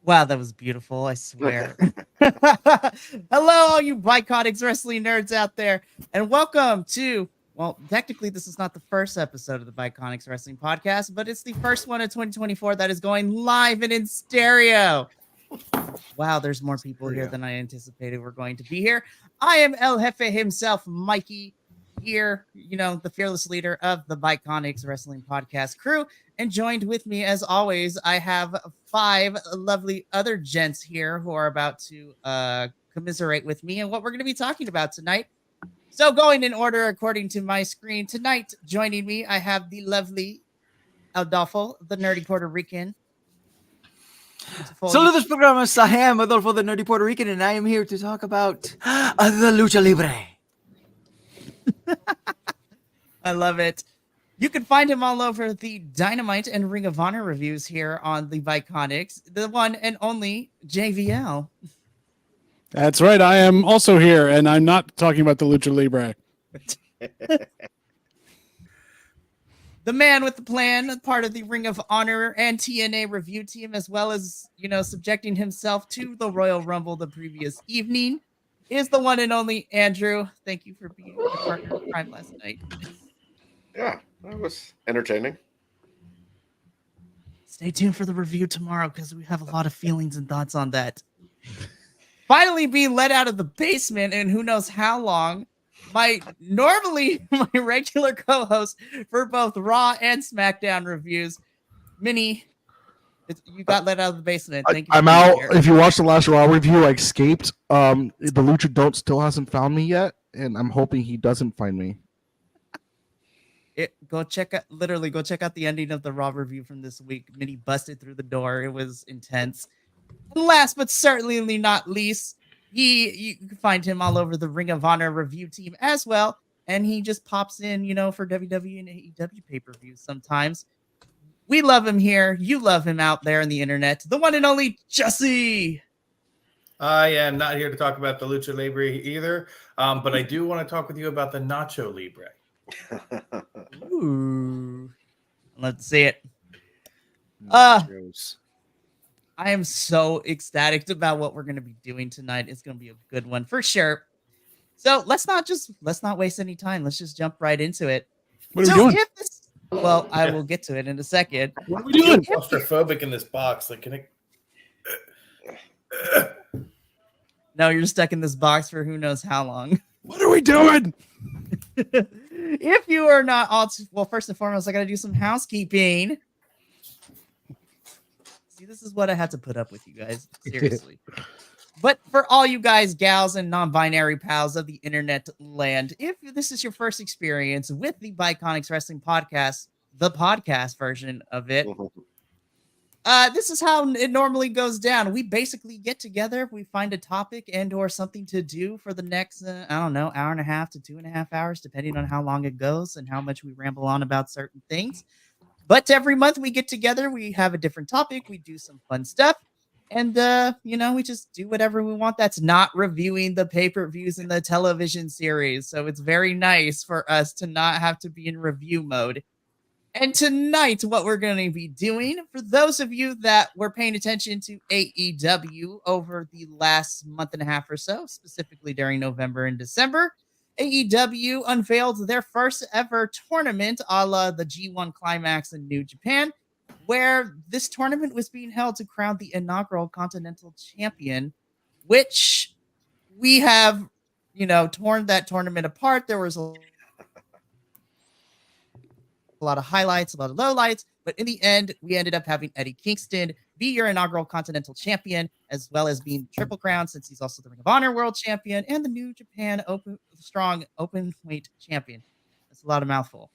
Wow, that was beautiful, I swear. Hello, all you Bi-Conics Wrestling nerds out there, and welcome to, well, technically this is not the first episode of the Bi-Conics Wrestling Podcast, but it's the first one of 2024 that is going live and in stereo. Wow, there's more people here than I anticipated were going to be here. I am El Jefe himself, Mikey, here, the fearless leader of the Bi-Conics Wrestling Podcast crew. And joined with me, as always, I have 5 lovely other gents here who are about to commiserate with me and what we're going to be talking about tonight. So going in order according to my screen, tonight joining me, I have the lovely Adolfo, the nerdy Puerto Rican. Saludos programas, I am Adolfo, the nerdy Puerto Rican, and I am here to talk about the Lucha Libre. I love it. You can find him all over the Dynamite and Ring of Honor reviews here on the Bi-Conics, the one and only JVL. That's right. I am also here, and I'm not talking about the Lucha Libre. The man with the plan, part of the Ring of Honor and TNA review team, as well as, subjecting himself to the Royal Rumble the previous evening, is the one and only Andrew. Thank you for being my partner in crime last night. Yeah, that was entertaining. Stay tuned for the review tomorrow because we have a lot of feelings and thoughts on that. Finally being let out of the basement and who knows how long, my regular co-host for both Raw and SmackDown reviews, Minnie, you got let out of the basement. Thank you. I'm out. Here. If you watched the last Raw review, I escaped. The Lucha Don't still hasn't found me yet, and I'm hoping he doesn't find me. Go check out the ending of the Raw review from this week. Minnie busted through the door. It was intense. And last but certainly not least, you can find him all over the Ring of Honor review team as well. And he just pops in, for WWE and AEW pay-per-views sometimes. We love him here. You love him out there on the internet. The one and only Jesse. I am not here to talk about the Lucha Libre either, but I do want to talk with you about the Nacho Libre. Ooh. Let's see it. I am so ecstatic about what we're going to be doing tonight. It's going to be a good one for sure. So let's not waste any time. Let's just jump right into it. What are we doing? I will get to it in a second. What are we doing? I'm claustrophobic in this box. Like, can I? No, you're stuck in this box for who knows how long. What are we doing? If you are not all first and foremost, I got to do some housekeeping. See, this is what I had to put up with you guys. Seriously. But for all you guys, gals, and non-binary pals of the internet land, if this is your first experience with the Bi-Conics Wrestling Podcast, the podcast version of it, this is how it normally goes down. We basically get together, we find a topic and or something to do for the next, hour and a half to 2.5 hours, depending on how long it goes and how much we ramble on about certain things. But every month we get together, we have a different topic, we do some fun stuff, and, we just do whatever we want. That's not reviewing the pay-per-views in the television series. So it's very nice for us to not have to be in review mode. And tonight, what we're going to be doing, for those of you that were paying attention to AEW over the last month and a half or so, specifically during November and December, AEW unveiled their first ever tournament a la the G1 Climax in New Japan, where this tournament was being held to crown the inaugural Continental Champion, which we have, torn that tournament apart. There was a lot of highlights, a lot of lowlights, but in the end, we ended up having Eddie Kingston be your inaugural Continental Champion, as well as being Triple Crown, since he's also the Ring of Honor World Champion and the New Japan Strong Openweight Champion. That's a lot of mouthful.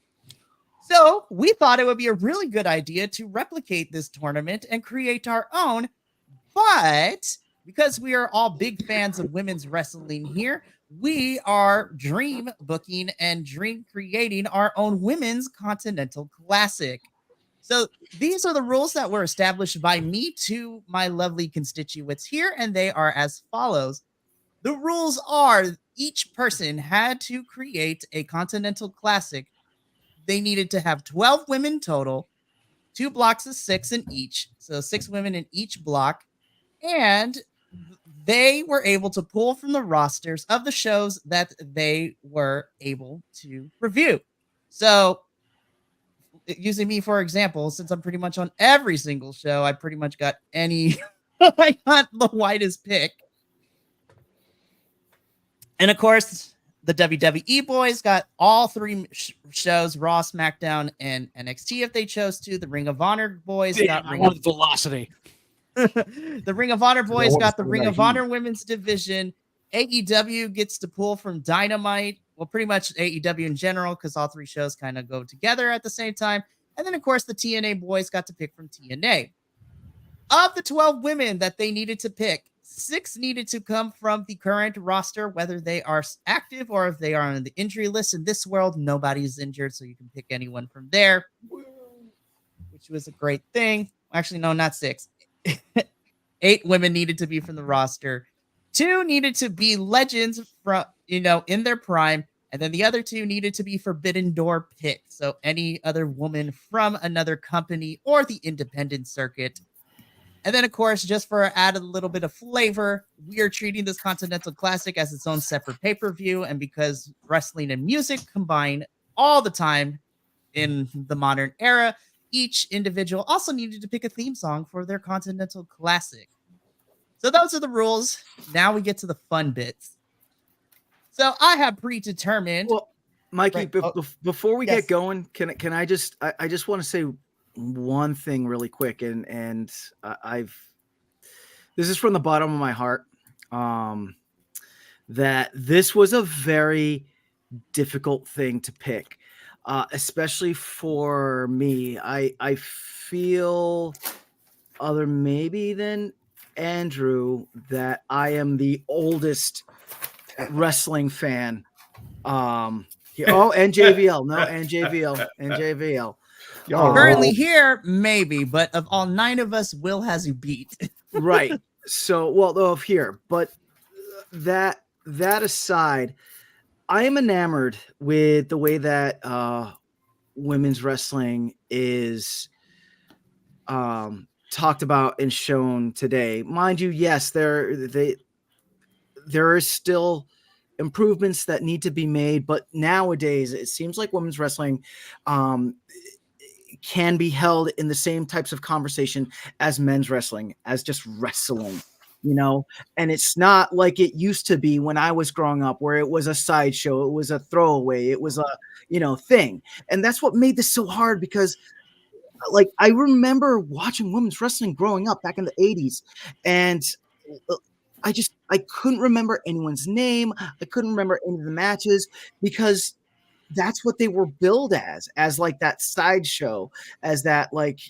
So we thought it would be a really good idea to replicate this tournament and create our own, but because we are all big fans of women's wrestling here, we are dream booking and dream creating our own women's Continental Classic. So these are the rules that were established by me to my lovely constituents here, and they are as follows. The rules are each person had to create a Continental Classic. They needed to have 12 women total. 2 blocks of 6 in each. So 6 women in each block. And they were able to pull from the rosters of the shows that they were able to review. So using me for example, since I'm pretty much on every single show, I pretty much got I got the widest pick. And of course, the WWE boys got all 3 shows, Raw, SmackDown, and NXT if they chose to. The Ring of Honor boys got I wanted velocity. the Ring of Honor boys want got the some of Ring that of Honor women's division. AEW gets to pull from Dynamite. Well, pretty much AEW in general, because all 3 shows kind of go together at the same time. And then, of course, the TNA boys got to pick from TNA. Of the 12 women that they needed to pick, 6 needed to come from the current roster, whether they are active or if they are on the injury list. In this world, nobody's injured, so you can pick anyone from there, which was a great thing. Actually, no, not 6. 8 women needed to be from the roster. 2 needed to be legends from, in their prime. And then the other 2 needed to be Forbidden Door picks. So any other woman from another company or the independent circuit. And then, of course, just for add a little bit of flavor, we are treating this Continental Classic as its own separate pay-per-view. And because wrestling and music combine all the time in the modern era, each individual also needed to pick a theme song for their Continental Classic. So those are the rules. Now we get to the fun bits. So I have predetermined. Well, Mikey, Right. before we Yes. get going, can I just want to say one thing really quick, and this is from the bottom of my heart, that this was a very difficult thing to pick, especially for me. I feel other maybe than Andrew that I am the oldest wrestling fan. And JVL, no, and JVL. Currently here, maybe, but of all 9 of us, Will has you beat. Right. So, well, of here, but that aside, I am enamored with the way that women's wrestling is talked about and shown today. Mind you, yes, there is still improvements that need to be made, but nowadays it seems like women's wrestling can be held in the same types of conversation as men's wrestling, as just wrestling, and it's not like it used to be when I was growing up, where it was a sideshow, it was a throwaway, it was a thing. And that's what made this so hard, because like I remember watching women's wrestling growing up back in the 80s, and I couldn't remember anyone's name. I couldn't remember any of the matches, because that's what they were billed as like that sideshow, as that fluke.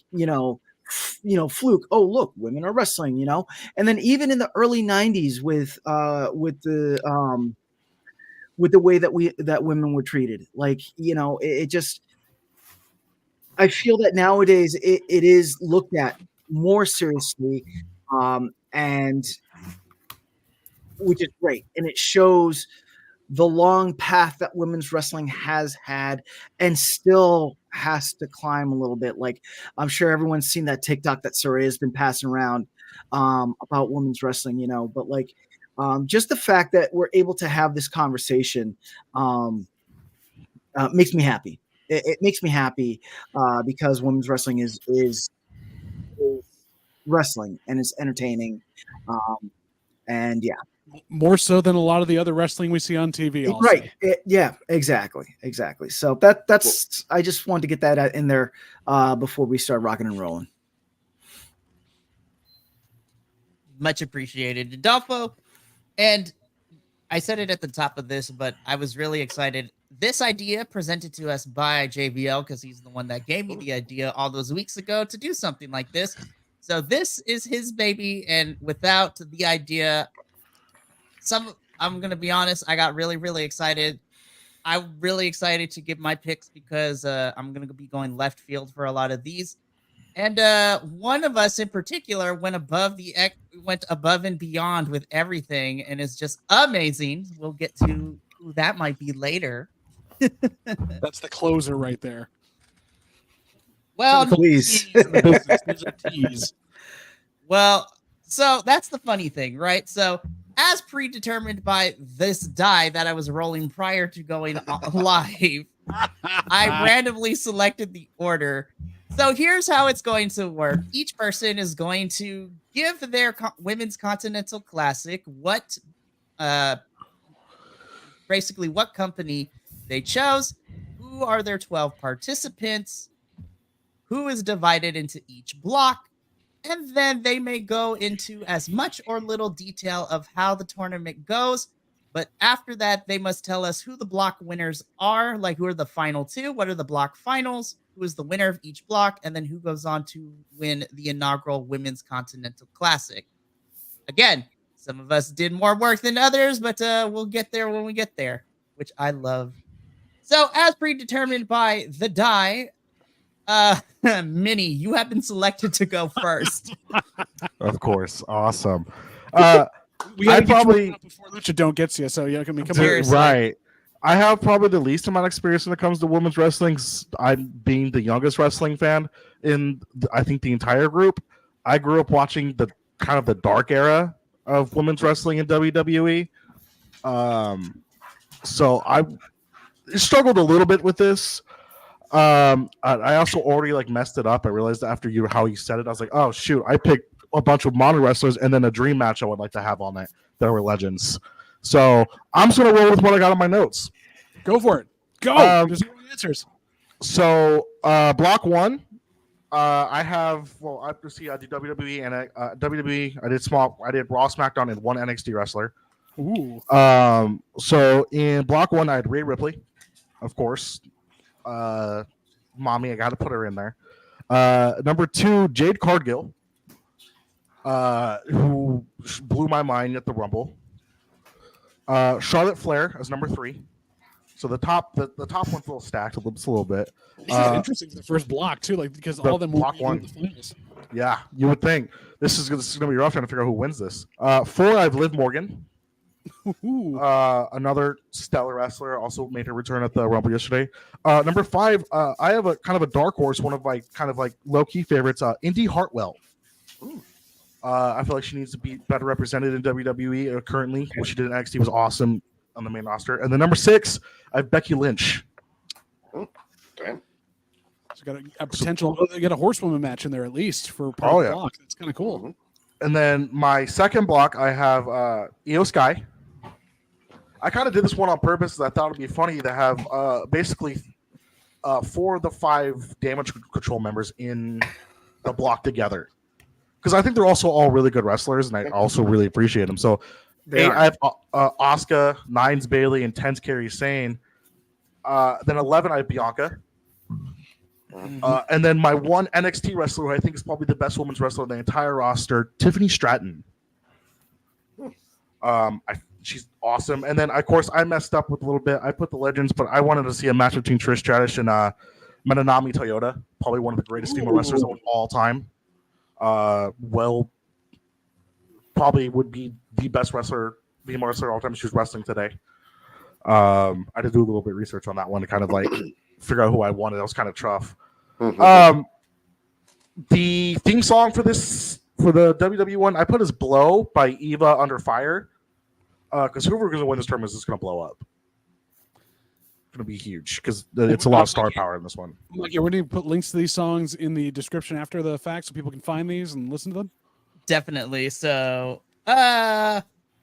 Oh, look, women are wrestling, And then even in the early 90s with the way that women were treated, it just, I feel that nowadays it is looked at more seriously, and which is great. And it shows the long path that women's wrestling has had and still has to climb a little bit. Like, I'm sure everyone's seen that TikTok that Soraya has been passing around about women's wrestling, but just the fact that we're able to have this conversation makes me happy. It makes me happy because women's wrestling is wrestling, and it's entertaining. And yeah. More so than a lot of the other wrestling we see on TV. Right. Yeah, exactly. So that's I just wanted to get that in there before we start rocking and rolling. Much appreciated, Adolfo. And I said it at the top of this, but I was really excited. This idea presented to us by JVL, because he's the one that gave me the idea all those weeks ago to do something like this. So this is his baby, and without the idea, I'm going to be honest, I got really, really excited. I'm really excited to give my picks, because I'm going to be going left field for a lot of these. And one of us in particular went above and beyond with everything, and is just amazing. We'll get to who that might be later. That's the closer right there. Well, Please. There's a tease. well, so that's the funny thing, right? So, as predetermined by this die that I was rolling prior to going live, I randomly selected the order. So here's how it's going to work. Each person is going to give their women's Continental Classic basically what company they chose, who are their 12 participants, who is divided into each block, and then they may go into as much or little detail of how the tournament goes. But after that, they must tell us who the block winners are, like who are the final two, what are the block finals, who is the winner of each block, and then who goes on to win the inaugural Women's Continental Classic. Again, some of us did more work than others, but we'll get there when we get there, which I love. So, as predetermined by the die, Minnie, you have been selected to go first. Of course, awesome. We gotta I get probably you out before Lucha Don't gets you. So yeah, I mean, come on. Seriously. right. I have probably the least amount of experience when it comes to women's wrestling. I'm being the youngest wrestling fan in, I think, the entire group. I grew up watching the kind of the dark era of women's wrestling in WWE. So I struggled a little bit with this. I also already like messed it up. I realized after how you said it, I was like, oh shoot, I picked a bunch of modern wrestlers and then a dream match I would like to have all night that were legends. So I'm just gonna roll with what I got on my notes. Go for it. Go. There's no answers. So block one, I have I see I did WWE and WWE. I did Raw, SmackDown, and one NXT wrestler. Ooh. So in block one, I had Rhea Ripley, of course. Mommy, I got to put her in there. Number two, Jade Cargill, who blew my mind at the Rumble. Charlotte Flair as number three. So the top one's a little stacked a little bit. This is interesting for the first block too, like because all of them will block be one. in the finals. Yeah, you would think this is gonna be rough trying to figure out who wins this. Four, I have Liv Morgan. Ooh. Another stellar wrestler, also made her return at the Rumble yesterday. Number five, I have a kind of a dark horse, one of my kind of like low key favorites, Indy Hartwell. I feel like she needs to be better represented in WWE currently. What she did in NXT was awesome on the main roster. And then number six, I have Becky Lynch. Damn. So got a potential get a horsewoman match in there at least for part of the block. That's kind of cool. And then my second block, I have Io Sky. I kind of did this one on purpose. I thought it'd be funny to have basically 4 of the 5 damage control members in the block together, because I think they're also all really good wrestlers, and I also really appreciate them. So I have Asuka, 9's Bailey, and 10's Kairi Sane. Then 11, I have Bianca. And then my one NXT wrestler, who I think is probably the best women's wrestler on the entire roster, Tiffany Stratton. She's awesome. And then, of course, I messed up with a little bit. I put the legends, but I wanted to see a match between Trish Stratus and Minami Toyota, probably one of the greatest female wrestlers of all time. Probably would be the best female wrestler of all time. She was wrestling today. I had to do a little bit of research on that one to kind of like figure out who I wanted. That was kind of tough. The theme song for the WWE one, I put as "Blow" by Eva Under Fire, because whoever's going to win this tournament is just going to blow up. It's going to be huge because it's a lot of star power in this one. Like, we're going to put links to these songs in the description after the fact so people can find these and listen to them. Definitely. So,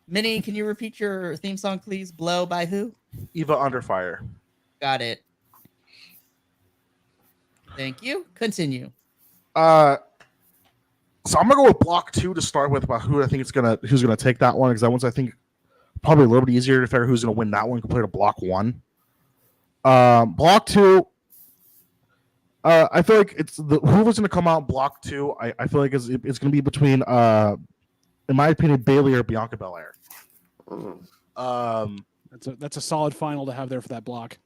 Minnie, can you repeat your theme song, please? Blow by who? Eva Under Fire. Got it. Thank you. Continue. So I'm gonna go with block 2 to start with about who I think who's gonna take that one, because that one's I think probably a little bit easier to figure who's gonna win that one compared to block 1. Block 2. I feel like it's whoever's gonna come out block 2. I feel like it's gonna be between in my opinion, Bailey or Bianca Belair. That's a solid final to have there for that block.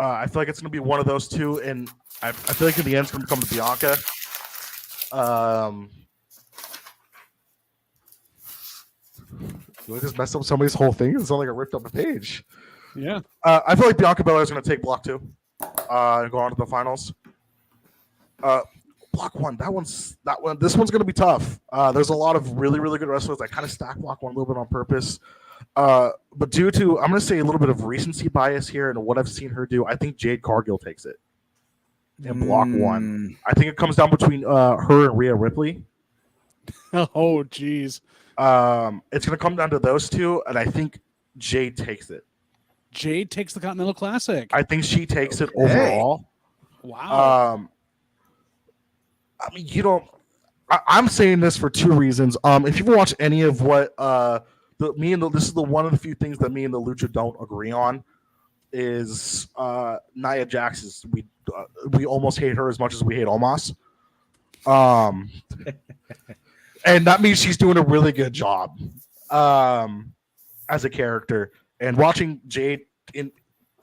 I feel like it's going to be one of those two, and I feel like in the end it's going to come to Bianca. I just messed up somebody's whole thing. It's not like I ripped up a page. Yeah. I feel like Bianca Belair is going to take block 2 and go on to the finals. Block one. This one's gonna be tough. There's a lot of really, really good wrestlers. I kind of stack block one a little bit on purpose. But due to, I'm gonna say, a little bit of recency bias here and what I've seen her do, I think Jade Cargill takes it in block one. I think it comes down between her and Rhea Ripley. Oh, geez. It's gonna come down to those two, and I think Jade takes it. Jade takes the Continental Classic. I think she takes it overall. Wow. I mean, I'm saying this for two reasons. If you've watched any of what this is one of the few things that me and the Lucha don't agree on is Nia Jax. We almost hate her as much as we hate Omos. And that means she's doing a really good job as a character. And watching Jade in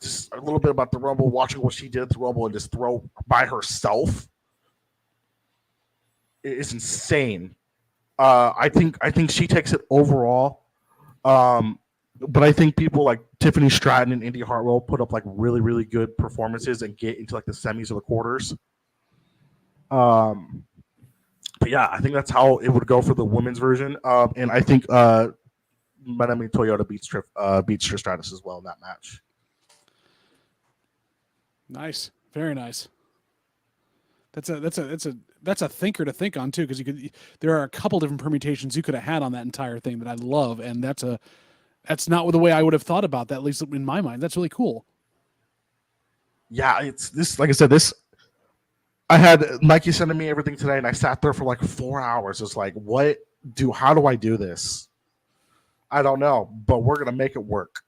just a little bit about the Rumble, watching what she did at the Rumble and just throw by herself is insane. I think she takes it overall. But I think people like Tiffany Stratton and Indy Hartwell put up like really, really good performances and get into like the semis or the quarters. But yeah, I think that's how it would go for the women's version. And I think Manami Toyota beats Trish Stratus as well in that match. Nice, very nice. That's a thinker to think on too, because there are a couple different permutations you could have had on that entire thing that I love, and that's not the way I would have thought about that, at least in my mind. That's really cool. Yeah, it's this. Like I said, this. I had Nike sending me everything today, and I sat there for like 4 hours. It's like, how do I do this? I don't know, but we're gonna make it work.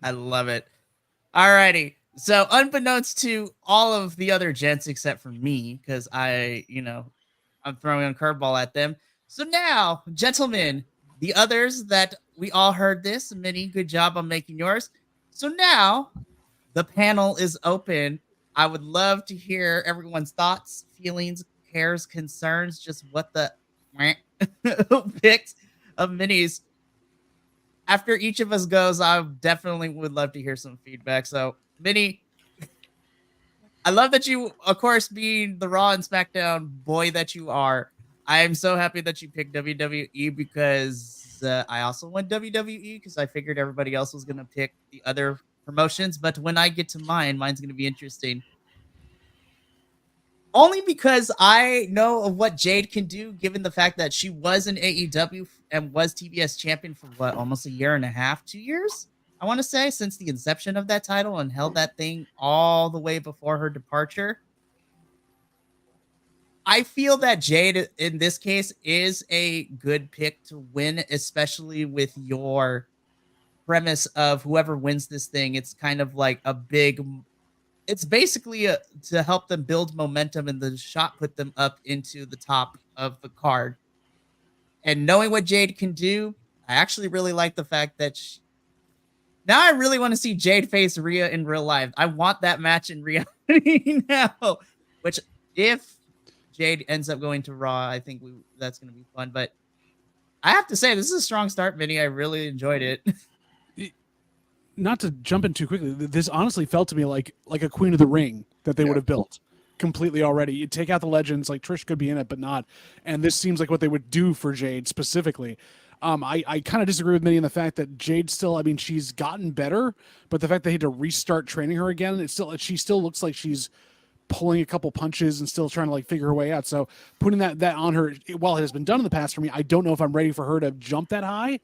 I love it. Alrighty. So unbeknownst to all of the other gents except for me, because I'm throwing a curveball at them. So now, gentlemen, the others that we all heard this, Minnie, good job on making yours. So now the panel is open. I would love to hear everyone's thoughts, feelings, cares, concerns, just what the picks of Minnie's. After each of us goes, I definitely would love to hear some feedback. So, Minnie, I love that you, of course, being the Raw and SmackDown boy that you are, I am so happy that you picked WWE because I also went WWE because I figured everybody else was going to pick the other promotions. But when I get to mine's going to be interesting. Only because I know of what Jade can do, given the fact that she was in AEW and was TBS champion for almost a year and a half, 2 years, I want to say, since the inception of that title, and held that thing all the way before her departure. I feel that Jade, in this case, is a good pick to win, especially with your premise of whoever wins this thing. It's kind of like it's basically to help them build momentum and the shot put them up into the top of the card. And knowing what Jade can do, I actually really like the fact that now I really want to see Jade face Rhea in real life. I want that match in reality now, which if Jade ends up going to Raw, I think that's going to be fun. But I have to say, this is a strong start, Vinny. I really enjoyed it. Not to jump in too quickly, this honestly felt to me like a Queen of the Ring that they would have built completely already. You take out the legends, like Trish could be in it, but not. And this seems like what they would do for Jade specifically. I kind of disagree with Minnie in the fact that Jade still, I mean, she's gotten better, but the fact they had to restart training her again, she still looks like she's pulling a couple punches and still trying to like figure her way out. So putting that on her, while it has been done in the past for me, I don't know if I'm ready for her to jump that high.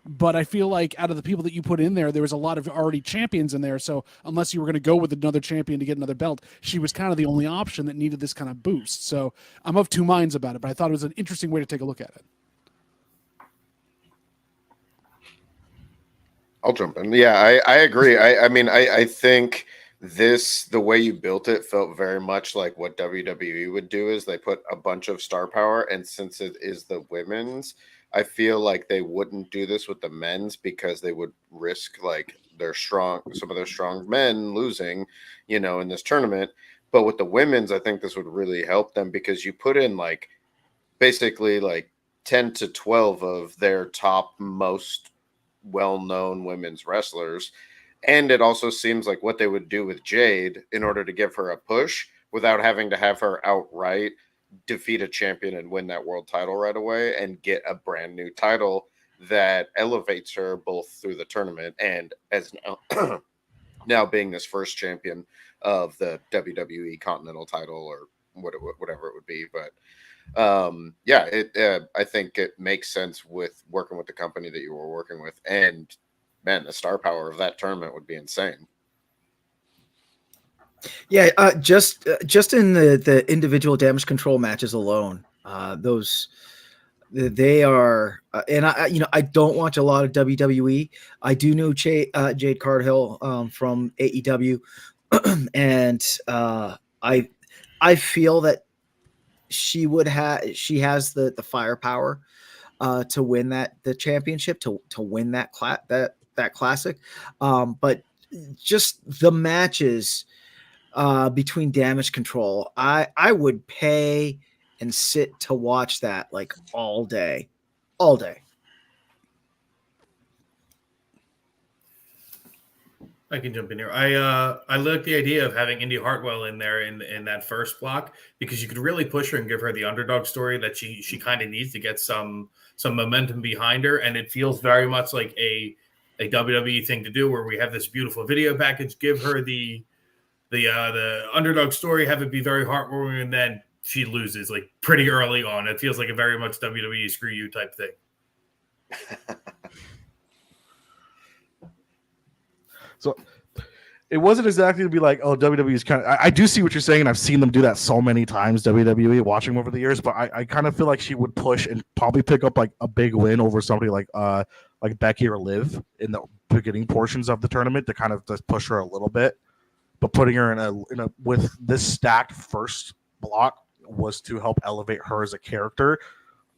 But I feel like out of the people that you put in there was a lot of already champions in there. So unless you were going to go with another champion to get another belt, she was kind of the only option that needed this kind of boost. So I'm of two minds about it, but I thought it was an interesting way to take a look at it. I'll jump in. Yeah, I agree. I mean, I think the way you built it felt very much like what WWE would do is they put a bunch of star power. And since it is the women's, I feel like they wouldn't do this with the men's because they would risk like some of their strong men losing, in this tournament. But with the women's, I think this would really help them because you put in like basically like 10 to 12 of their top most well-known women's wrestlers. And it also seems like what they would do with Jade in order to give her a push without having to have her outright defeat a champion and win that world title right away and get a brand new title that elevates her both through the tournament and as now being this first champion of the WWE Continental title or whatever it would be. But I think it makes sense with working with the company that you were working with, and man, the star power of that tournament would be insane. Yeah, just in the individual damage control matches alone, they are, and I don't watch a lot of WWE. I do know Jade Cargill from AEW, and I feel that she has the firepower to win the championship, to win that classic, but just the matches between damage control, I would pay and sit to watch that like all day. I can jump in here. I like the idea of having Indy Hartwell in there in that first block, because you could really push her and give her the underdog story that she kind of needs to get some momentum behind her, and it feels very much like a WWE thing to do, where we have this beautiful video package, give her the underdog story, have it be very heartwarming, and then she loses like pretty early on. It feels like a very much WWE screw you type thing. So it wasn't exactly to be like, oh, WWE is kind of. I do see what you're saying, and I've seen them do that so many times, WWE, watching them over the years. But I kind of feel like she would push and probably pick up like a big win over somebody like Becky or Liv in the beginning portions of the tournament to kind of just push her a little bit. But putting her in a with this stacked first block was to help elevate her as a character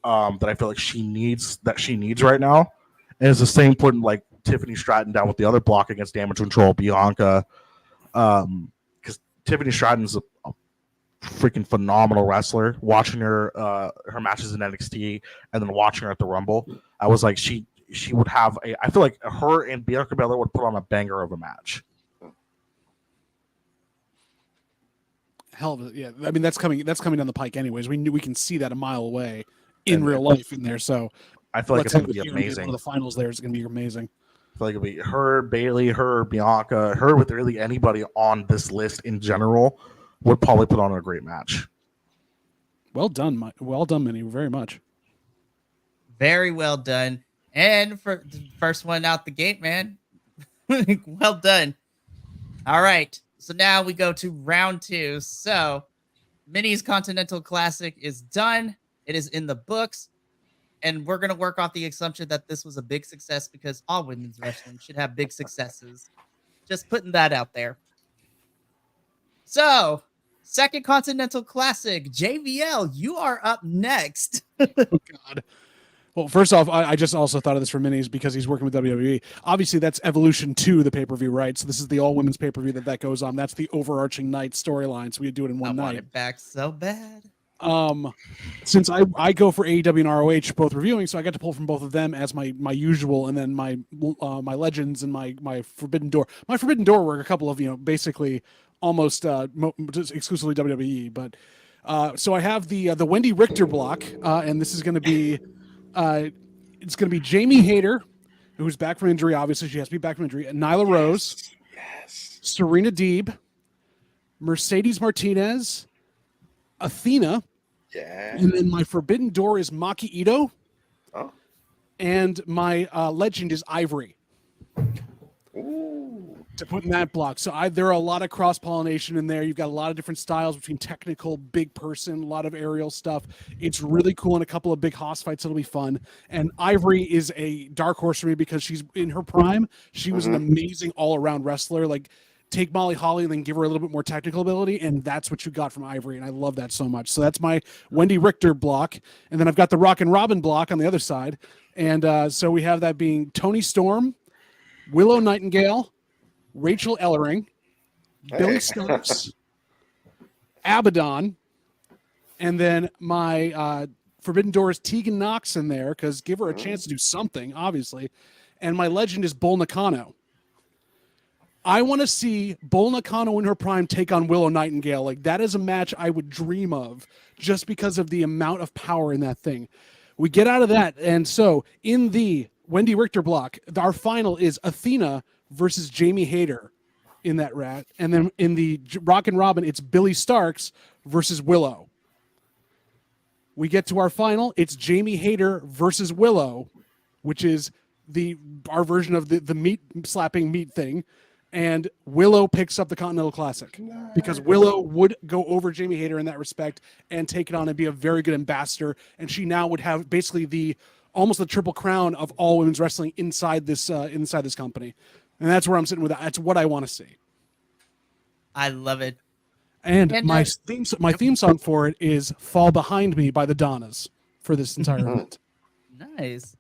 that I feel like she needs right now. And it's the same putting like Tiffany Stratton down with the other block against damage control, Bianca, because Tiffany Stratton's a freaking phenomenal wrestler. Watching her matches in NXT and then watching her at the Rumble, I was like, she would have I feel like her and Bianca Belair would put on a banger of a match. Hell of a, yeah. I mean, that's coming down the pike anyways. We can see that a mile away in real life in there. So I feel like it's going to be amazing. One of the finals there is going to be amazing. I feel like it'll be her, Bayley, her, Bianca, her with really anybody on this list in general would probably put on a great match. Well done, Minnie, very much. Very well done. And for the first one out the gate, man. Well done. All right. So now we go to round 2. So Minnie's Continental Classic is done. It is in the books. And we're going to work off the assumption that this was a big success, because all women's wrestling should have big successes. Just putting that out there. So, second Continental Classic, JVL, you are up next. Oh, God. Well, first off, I just also thought of this for Minnie's because he's working with WWE. Obviously, that's Evolution 2, the pay-per-view, right? So this is the all-women's pay-per-view that goes on. That's the overarching night storyline, so we do it in one night. I want it back so bad. Since I go for AEW and ROH both reviewing, so I got to pull from both of them as my usual, and then my Legends and my Forbidden Door. My Forbidden Door were a couple of, basically almost just exclusively WWE. But so I have the Wendy Richter block, and this is going to be it's going to be Jamie Hayter, who's back from injury. Obviously, she has to be back from injury. Nyla Rose, Yes. Serena Deeb, Mercedes Martinez, Athena. Yeah. And then my Forbidden Door is Maki Ito. Oh. And my Legend is Ivory. Ooh. To put in that block. So there are a lot of cross-pollination in there. You've got a lot of different styles between technical, big person, a lot of aerial stuff. It's really cool, and a couple of big hoss fights. It'll be fun. And Ivory is a dark horse for me because she's in her prime. She was an amazing all-around wrestler. Like, take Molly Holly and then give her a little bit more technical ability, and that's what you got from Ivory, and I love that so much. So that's my Wendy Richter block, and then I've got the Rock and Robin block on the other side, and so we have that being Toni Storm, Willow Nightingale, Rachel Ellering, Billy Starks, Abaddon, and then my Forbidden Door is Tegan Knox in there, because give her a chance to do something, obviously, and my Legend is Bull Nakano. I want to see Bull Nakano in her prime take on Willow Nightingale. Like, that is a match I would dream of just because of the amount of power in that thing. We get out of that. And so in the Wendy Richter block, our final is Athena versus Jamie Hayter in that rat. And then in the Rock and Robin, it's Billy Starks versus Willow. We get to our final. It's Jamie Hayter versus Willow, which is our version of the meat slapping meat thing. And Willow picks up the Continental Classic because Willow would go over Jamie Hayter in that respect and take it on and be a very good ambassador. And she now would have basically almost the triple crown of all women's wrestling inside this company. And that's where I'm sitting with that. That's what I want to see. I love it. And my theme song for it is "Fall Behind Me" by the Donnas for this entire event. Nice.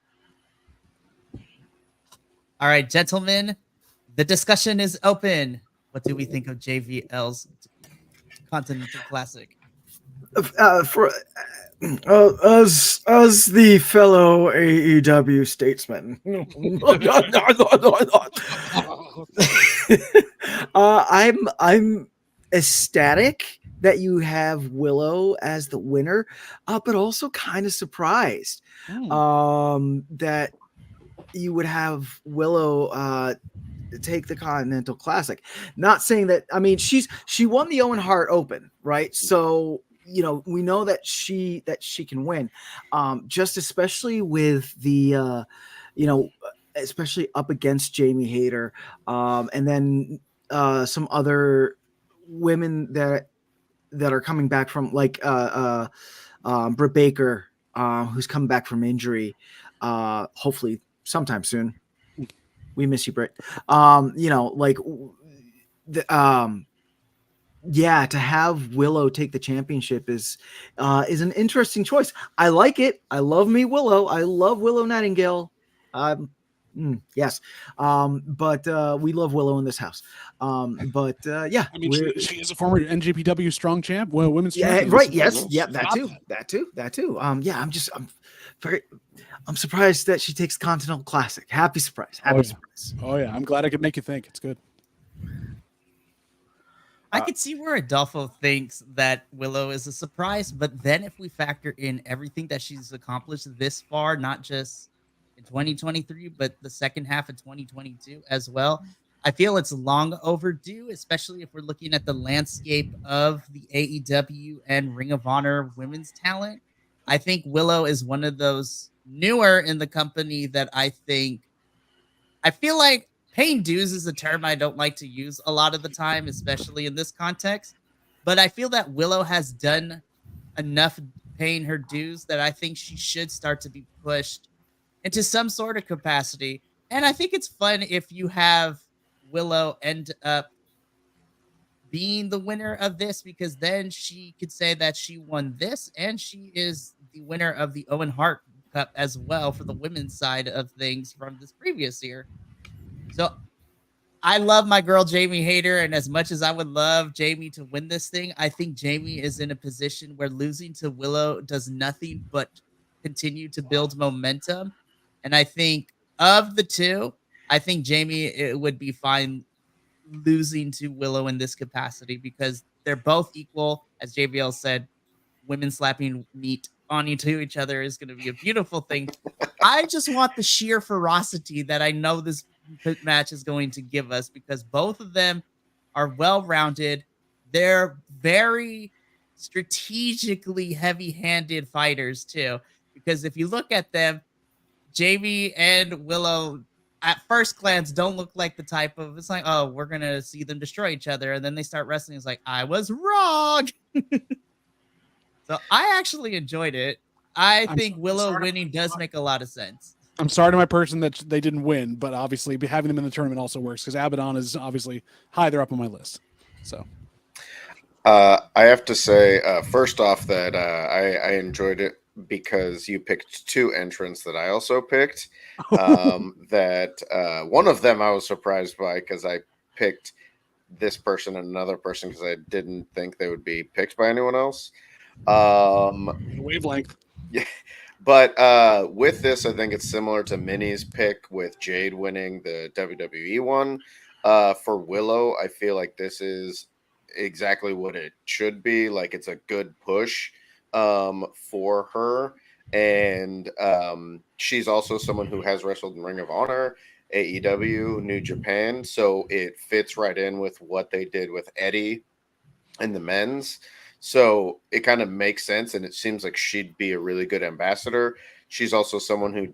All right, gentlemen, the discussion is open. What do we think of JVL's Continental Classic? As the fellow AEW statesman, I'm ecstatic that you have Willow as the winner, but also kind of surprised that you would have Willow take the Continental Classic. Not saying that, I mean, she won the Owen Hart Open, right? So, you know, we know that she can win. Just especially with the especially up against Jamie Hayter, and then some other women that are coming back from, like Britt Baker, who's coming back from injury, hopefully sometime soon. We miss you, Britt. To have Willow take the championship is an interesting choice. I like it. I love me Willow. I love Willow Nightingale. Yes. But we love Willow in this house. I mean, she is a former NJPW strong champ, women's champion. Right. Yes. Yeah. That too. I'm surprised that she takes Continental Classic. Happy surprise. Surprise. Oh yeah. I'm glad I could make you think. It's good. I could see where Adolfo thinks that Willow is a surprise, but then if we factor in everything that she's accomplished this far, not just in 2023, but the second half of 2022 as well, I feel it's long overdue, especially if we're looking at the landscape of the AEW and Ring of Honor women's talent. I think Willow is one of those newer in the company that I feel like paying dues is a term I don't like to use a lot of the time, especially in this context. But I feel that Willow has done enough paying her dues that I think she should start to be pushed into some sort of capacity. And I think it's fun if you have Willow end up being the winner of this, because then she could say that she won this and she is the winner of the Owen Hart Cup as well for the women's side of things from this previous year. So I love my girl Jamie Hayter, and as much as I would love Jamie to win this thing, I think Jamie is in a position where losing to Willow does nothing but continue to build momentum. And I think of the two, I think Jamie would be fine losing to Willow in this capacity because they're both equal. As JBL said, women slapping meat onto each other is going to be a beautiful thing. I just want the sheer ferocity that I know this match is going to give us, because both of them are well-rounded. They're very strategically heavy-handed fighters too, because if you look at them, Jamie and Willow at first glance don't look like the type of, it's like, oh, we're going to see them destroy each other. And then they start wrestling. It's like, I was wrong. So I actually enjoyed it. I think Willow winning does make a lot of sense. I'm sorry to my person that they didn't win, but obviously having them in the tournament also works because Abaddon is obviously higher up on my list. So I have to say, first off, that I enjoyed it because you picked two entrants that I also picked. That one of them I was surprised by because I picked this person and another person because I didn't think they would be picked by anyone else. Wavelength. Yeah. But with this, I think it's similar to Minnie's pick with Jade winning the WWE one. For Willow, I feel like this is exactly what it should be. Like it's a good push for her. And she's also someone who has wrestled in Ring of Honor, AEW, New Japan. So it fits right in with what they did with Eddie and the men's. So it kind of makes sense. And it seems like she'd be a really good ambassador. She's also someone who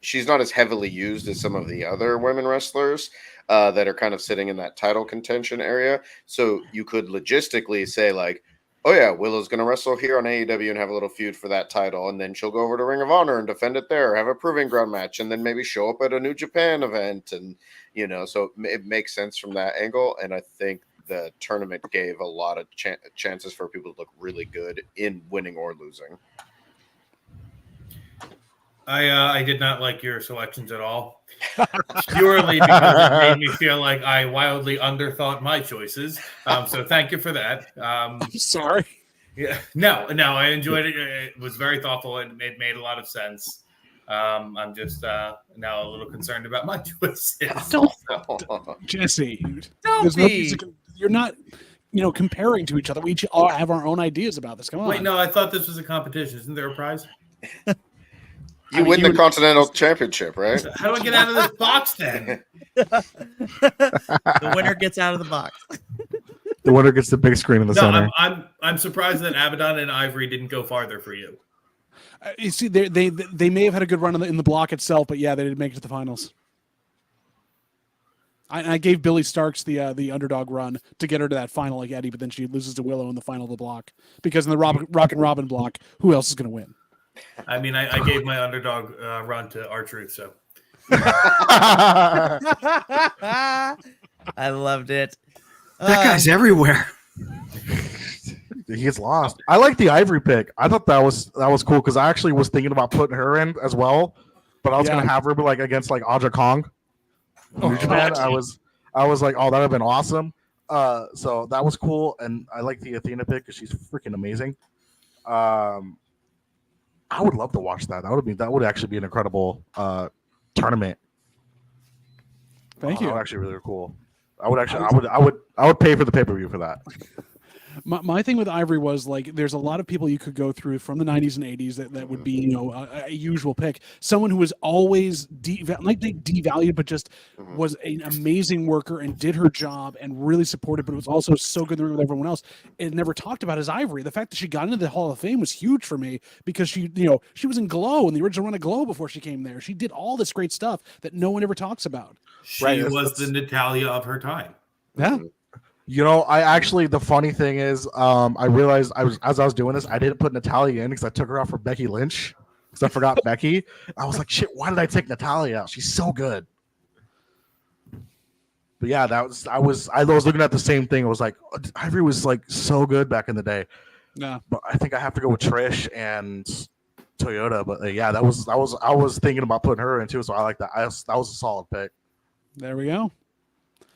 she's not as heavily used as some of the other women wrestlers that are kind of sitting in that title contention area. So you could logistically say like, oh yeah, Willow's going to wrestle here on AEW and have a little feud for that title. And then she'll go over to Ring of Honor and defend it there, have a proving ground match, and then maybe show up at a New Japan event. And, so it makes sense from that angle. And I think the tournament gave a lot of chances for people to look really good in winning or losing. I did not like your selections at all, purely because it made me feel like I wildly underthought my choices. So thank you for that. I'm sorry. Yeah, no, I enjoyed it. It was very thoughtful and it made a lot of sense. I'm just now a little concerned about my choices. Jesse, Don't be. You're not, comparing to each other. We each all have our own ideas about this. Come on. Wait, no, I thought this was a competition. Isn't there a prize? You win the Continental Championship, right? How do I get out of this box then? The winner gets out of the box. The winner gets the big screen in the center. I'm surprised that Abaddon and Ivory didn't go farther for you. You see, they may have had a good run in the block itself, but yeah, they didn't make it to the finals. I gave Billy Starks the underdog run to get her to that final like Eddie, but then she loses to Willow in the final of the block because in the Rock and Robin block, who else is going to win? I mean, I gave my underdog run to R-Truth, so. I loved it. That guy's everywhere. He gets lost. I like the Ivory pick. I thought that was cool because I actually was thinking about putting her in as well, but I was gonna have her be like against like Aja Kong. New Japan. I was like, oh, that would have been awesome. So that was cool, and I like the Athena pick because she's freaking amazing. I would love to watch that. That would actually be an incredible tournament. Thank you. That would actually be really cool. I would pay for the pay-per-view for that. My thing with Ivory was like there's a lot of people you could go through from the 90s and 80s that would be a usual pick. Someone who was always devalued, but just was an amazing worker and did her job and really supported, but was also so good with everyone else. It never talked about as Ivory. The fact that she got into the Hall of Fame was huge for me because she was in Glow in the original run of Glow before she came there. She did all this great stuff that no one ever talks about. She was the Natalia of her time. Yeah. The funny thing is, I realized as I was doing this, I didn't put Natalia in because I took her out for Becky Lynch because I forgot Becky. I was like, shit, why did I take Natalia out? She's so good. But yeah, I was looking at the same thing. I was like, Ivory was like so good back in the day. Yeah. But I think I have to go with Trish and Toyota. But I was thinking about putting her in too. So I like that. That was a solid pick. There we go.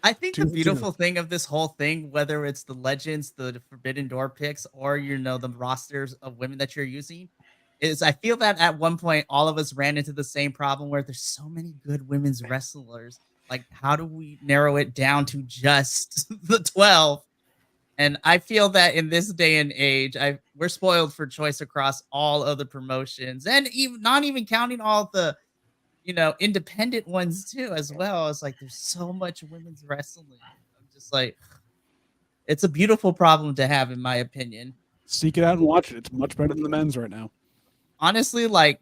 I think the beautiful thing of this whole thing, whether it's the legends, the Forbidden Door picks, or the rosters of women that you're using, is I feel that at one point all of us ran into the same problem where there's so many good women's wrestlers. Like, how do we narrow it down to just the 12? And I feel that in this day and age, we're spoiled for choice across all other promotions, and even not even counting all the independent ones too, as well. It's like there's so much women's wrestling. I'm just like, it's a beautiful problem to have, in my opinion. Seek it out and watch it. It's much better than the men's right now. Honestly, like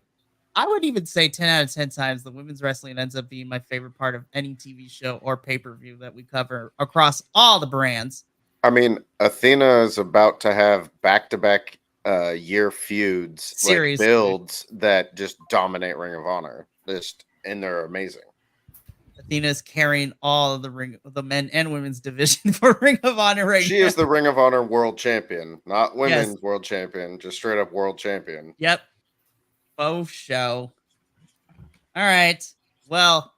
I would even say 10 out of 10 times the women's wrestling ends up being my favorite part of any TV show or pay-per-view that we cover across all the brands. I mean, Athena is about to have back-to-back year feuds, like builds that just dominate Ring of Honor. And they're amazing. Athena's carrying all of the men and women's division for Ring of Honor right now. She is the Ring of Honor world champion, not women's world champion, just straight up world champion. Yep. Both show. All right. Well,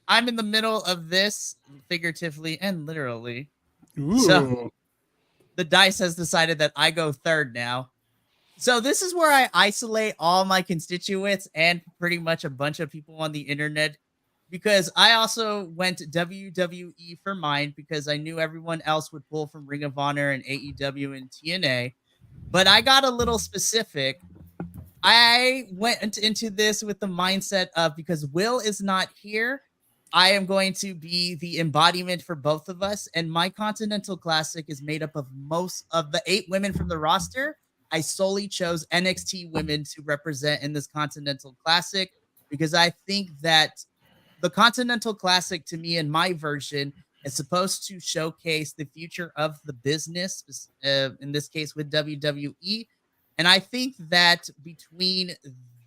I'm in the middle of this, figuratively and literally. Ooh. So the dice has decided that I go third now. So this is where I isolate all my constituents and pretty much a bunch of people on the internet because I also went WWE for mine because I knew everyone else would pull from Ring of Honor and AEW and TNA. But I got a little specific. I went into this with the mindset of, because Will is not here, I am going to be the embodiment for both of us. And my Continental Classic is made up of most of the 8 women from the roster. I solely chose NXT women to represent in this Continental Classic because I think that the Continental Classic, to me, in my version, is supposed to showcase the future of the business, in this case with WWE. And I think that between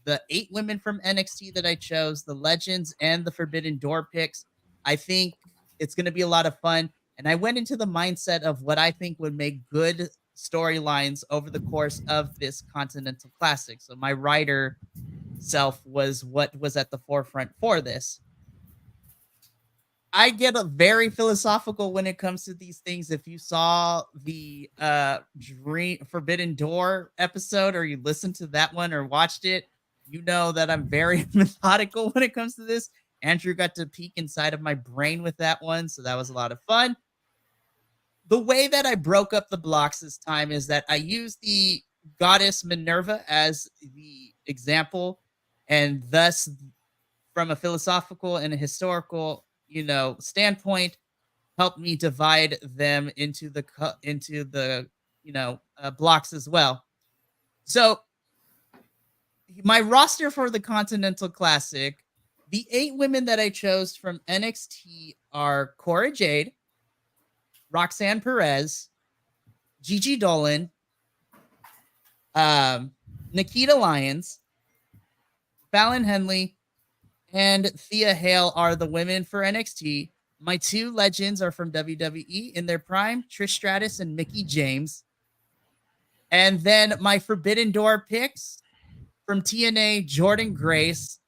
the 8 women from NXT that I chose, the Legends, and the Forbidden Door picks, I think it's going to be a lot of fun. And I went into the mindset of what I think would make good storylines over the course of this Continental Classic. So my writer self was what was at the forefront for this. I get a very philosophical when it comes to these things. If you saw the Forbidden Door episode, or you listened to that one or watched it, you know that I'm very methodical when it comes to this. Andrew got to peek inside of my brain with that one, so that was a lot of fun. The way that I broke up the blocks this time is that I used the goddess Minerva as the example, and thus, from a philosophical and a historical standpoint, helped me divide them into the blocks as well. So my roster for the Continental Classic, the 8 women that I chose from NXT are Cora Jade, Roxanne Perez, Gigi Dolan, Nikita Lyons, Fallon Henley, and Thea Hale are the women for NXT. My 2 legends are from WWE in their prime, Trish Stratus and Mickie James. And then my Forbidden Door picks from TNA, Jordan Grace,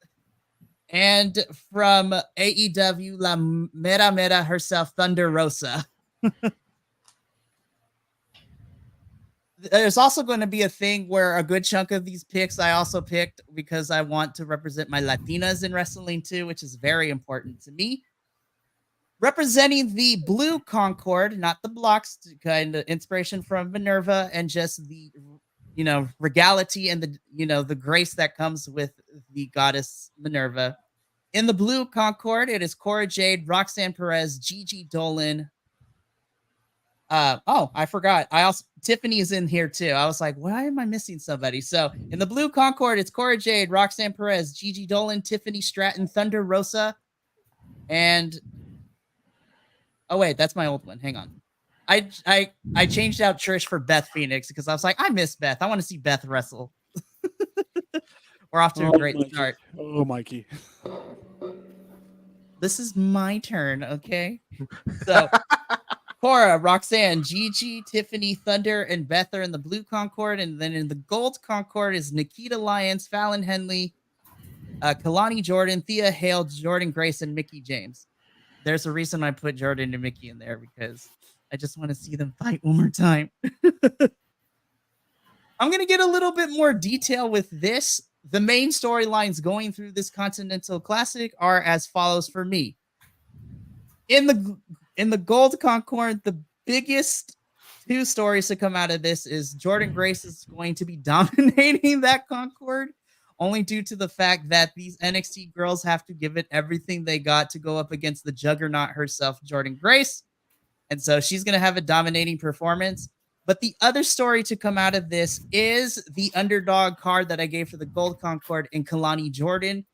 and from AEW, La Mera Mera herself, Thunder Rosa. There's also going to be a thing where a good chunk of these picks I also picked because I want to represent my Latinas in wrestling too, which is very important to me. Representing the blue Concord, not the blocks, kind of inspiration from Minerva and just the, regality and the grace that comes with the goddess Minerva. In the blue Concord, it is Cora Jade, Roxanne Perez, Gigi Dolan. I forgot. Tiffany is in here too. I was like, why am I missing somebody? So in the blue Concord, it's Cora Jade, Roxanne Perez, Gigi Dolan, Tiffany Stratton, Thunder Rosa, and wait, that's my old one. Hang on. I changed out Trish for Beth Phoenix because I was like, I miss Beth. I want to see Beth wrestle. We're off to a great start. Oh, Mikey. This is my turn, okay? So Cora, Roxanne, Gigi, Tiffany, Thunder, and Beth are in the blue Concord. And then in the gold Concord is Nikita Lyons, Fallon Henley, Kalani Jordan, Thea Hale, Jordan Grace, and Mickie James. There's a reason I put Jordan and Mickie in there because I just want to see them fight one more time. I'm going to get a little bit more detail with this. The main storylines going through this Continental Classic are as follows for me. In the Gold Concord, the biggest 2 stories to come out of this is Jordan Grace is going to be dominating that Concord, only due to the fact that these NXT girls have to give it everything they got to go up against the juggernaut herself, Jordan Grace. And so she's going to have a dominating performance. But the other story to come out of this is the underdog card that I gave for the Gold Concord in Kalani Jordan.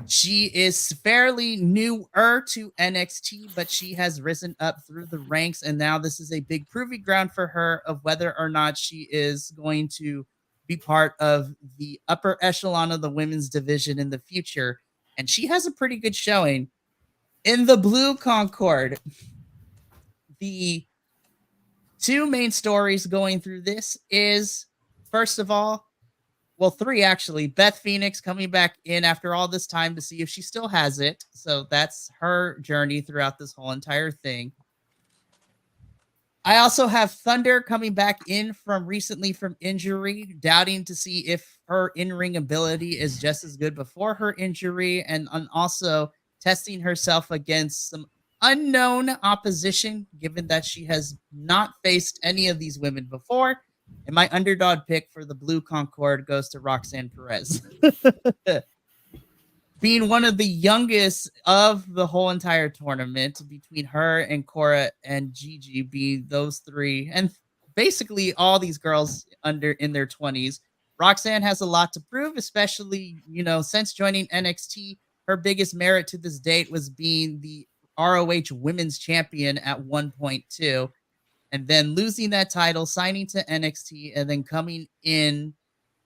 She is fairly newer to NXT, but she has risen up through the ranks. And now this is a big proving ground for her of whether or not she is going to be part of the upper echelon of the women's division in the future. And she has a pretty good showing. In the blue Concord, the 2 main stories going through this is, first of all, well, 3 actually. Beth Phoenix coming back in after all this time to see if she still has it. So that's her journey throughout this whole entire thing. I also have Thunder coming back in from injury, doubting to see if her in-ring ability is just as good before her injury. And also testing herself against some unknown opposition, given that she has not faced any of these women before. And my underdog pick for the Blue Concord goes to Roxanne Perez. Being one of the youngest of the whole entire tournament, between her and Cora and Gigi being those three, and basically all these girls in their 20s, Roxanne has a lot to prove, especially, since joining NXT. Her biggest merit to this date was being the ROH Women's Champion at 1.2, and then losing that title, signing to NXT, and then coming in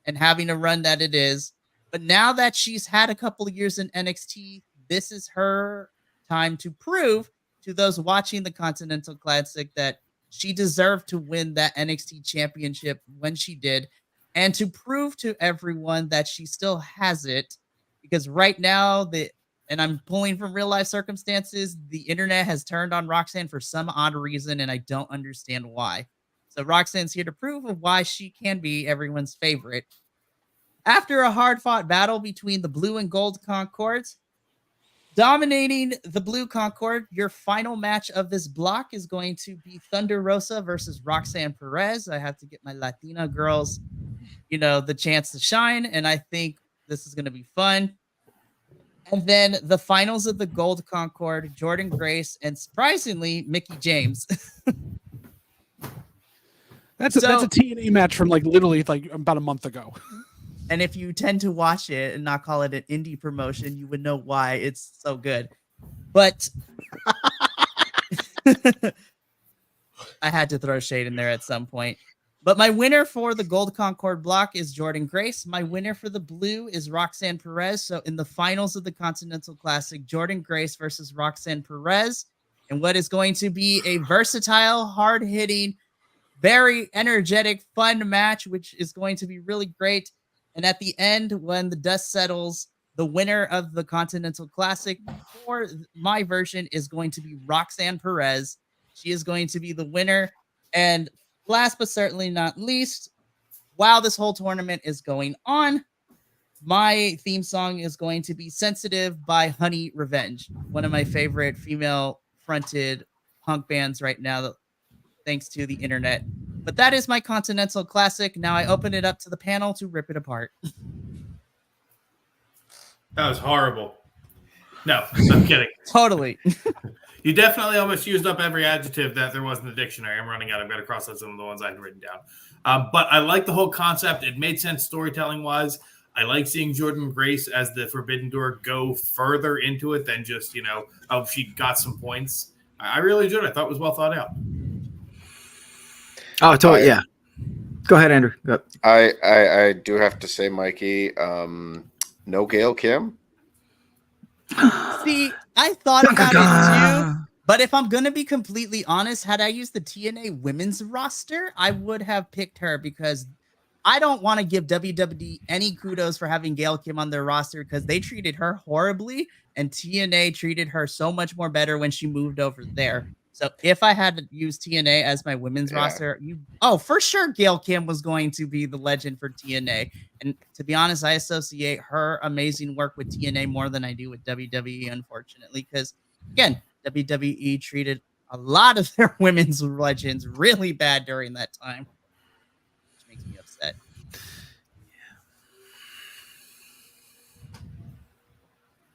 and having a run that it is. But now that she's had a couple of years in NXT, this is her time to prove to those watching the Continental Classic that she deserved to win that NXT championship when she did, and to prove to everyone that she still has it. Because right now, and I'm pulling from real life circumstances, the internet has turned on Roxanne for some odd reason, and I don't understand why. So Roxanne's here to prove of why she can be everyone's favorite. After a hard-fought battle between the Blue and Gold Concords, dominating the Blue Concord, your final match of this block is going to be Thunder Rosa versus Roxanne Perez. I have to get my Latina girls, the chance to shine, and I think this is going to be fun. And then the finals of the Gold Concord, Jordan Grace, and surprisingly, Mickie James. That's a TNA match from literally about a month ago. And if you tend to watch it and not call it an indie promotion, you would know why it's so good. But I had to throw shade in there at some point. But my winner for the Gold Concord block is Jordan Grace. My winner for the Blue is Roxanne Perez. So in the finals of the Continental Classic, Jordan Grace versus Roxanne Perez. And what is going to be a versatile, hard-hitting, very energetic, fun match, which is going to be really great. And at the end, when the dust settles, the winner of the Continental Classic for my version is going to be Roxanne Perez. She is going to be the winner. And last but certainly not least, while this whole tournament is going on, my theme song is going to be Sensitive by Honey Revenge, one of my favorite female-fronted punk bands right now, thanks to the internet. But that is my Continental Classic. Now I open it up to the panel to rip it apart. That was horrible. No, I'm kidding. Totally. You definitely almost used up every adjective that there was in the dictionary. I'm running out. I've got to cross out some of the ones I had written down. But I like the whole concept. It made sense storytelling-wise. I like seeing Jordan Grace as the Forbidden Door go further into it than just, she got some points. I really enjoyed it. I thought it was well thought out. Oh, totally. Yeah. Go ahead, Andrew. Go. I do have to say, Mikey, no Gail Kim. See, I thought about it too, but if I'm going to be completely honest, had I used the TNA women's roster, I would have picked her because I don't want to give WWE any kudos for having Gail Kim on their roster because they treated her horribly and TNA treated her so much more better when she moved over there. So if I had to use TNA as my women's roster, for sure Gail Kim was going to be the legend for TNA. And to be honest, I associate her amazing work with TNA more than I do with WWE, unfortunately, because again, WWE treated a lot of their women's legends really bad during that time, which makes me upset.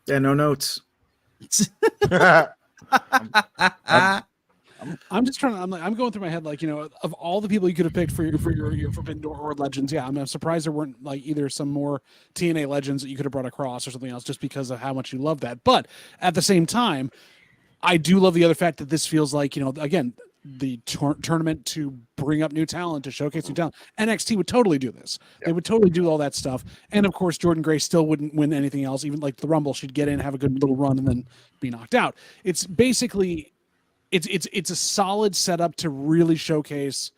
Yeah, no notes. I'm just trying to. I'm going through my head of all the people you could have picked for your Forbidden Door or legends. Yeah, I'm surprised there weren't either some more TNA legends that you could have brought across or something else, just because of how much you love that. But at the same time, I do love the other fact that this feels like again the tournament to bring up new talent, to showcase new talent. NXT would totally do this. Yep. They would totally do all that stuff. And of course, Jordan Grace still wouldn't win anything else. Even like the Rumble, she'd get in, have a good little run, and then be knocked out. It's basically, it's a solid setup to really showcase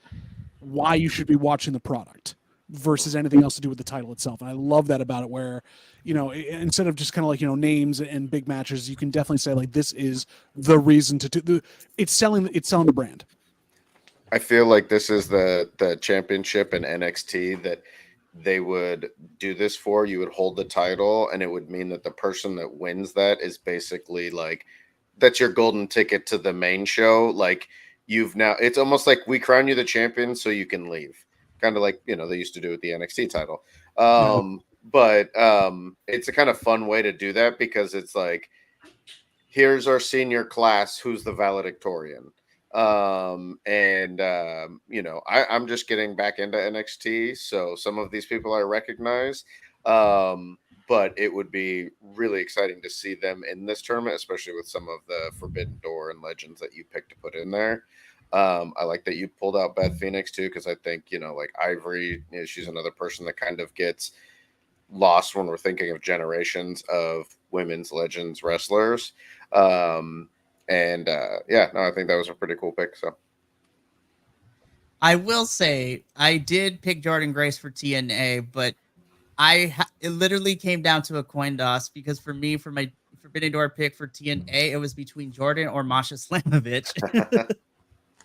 why you should be watching the product versus anything else to do with the title itself. And I love that about it, where, instead of just kind of names and big matches, you can definitely say this is the reason to do. It's selling the brand. I feel like this is the championship in NXT that they would do this for. You would hold the title, and it would mean that the person that wins that is basically like, that's your golden ticket to the main show. Like, you've now, it's almost like we crown you the champion so you can leave. Kind of like, they used to do with the NXT title. But it's a kind of fun way to do that, because it's like, here's our senior class who's the valedictorian. I'm just getting back into NXT, so some of these people I recognize. But it would be really exciting to see them in this tournament, especially with some of the Forbidden Door and legends that you picked to put in there. I like that you pulled out Beth Phoenix too, because I think, like Ivory, she's another person that kind of gets lost when we're thinking of generations of women's legends wrestlers. I think that was a pretty cool pick. So I will say I did pick Jordan Grace for TNA, but it literally came down to a coin toss, because for me, for my Forbidden Door pick for TNA, it was between Jordan or Masha Slamovich.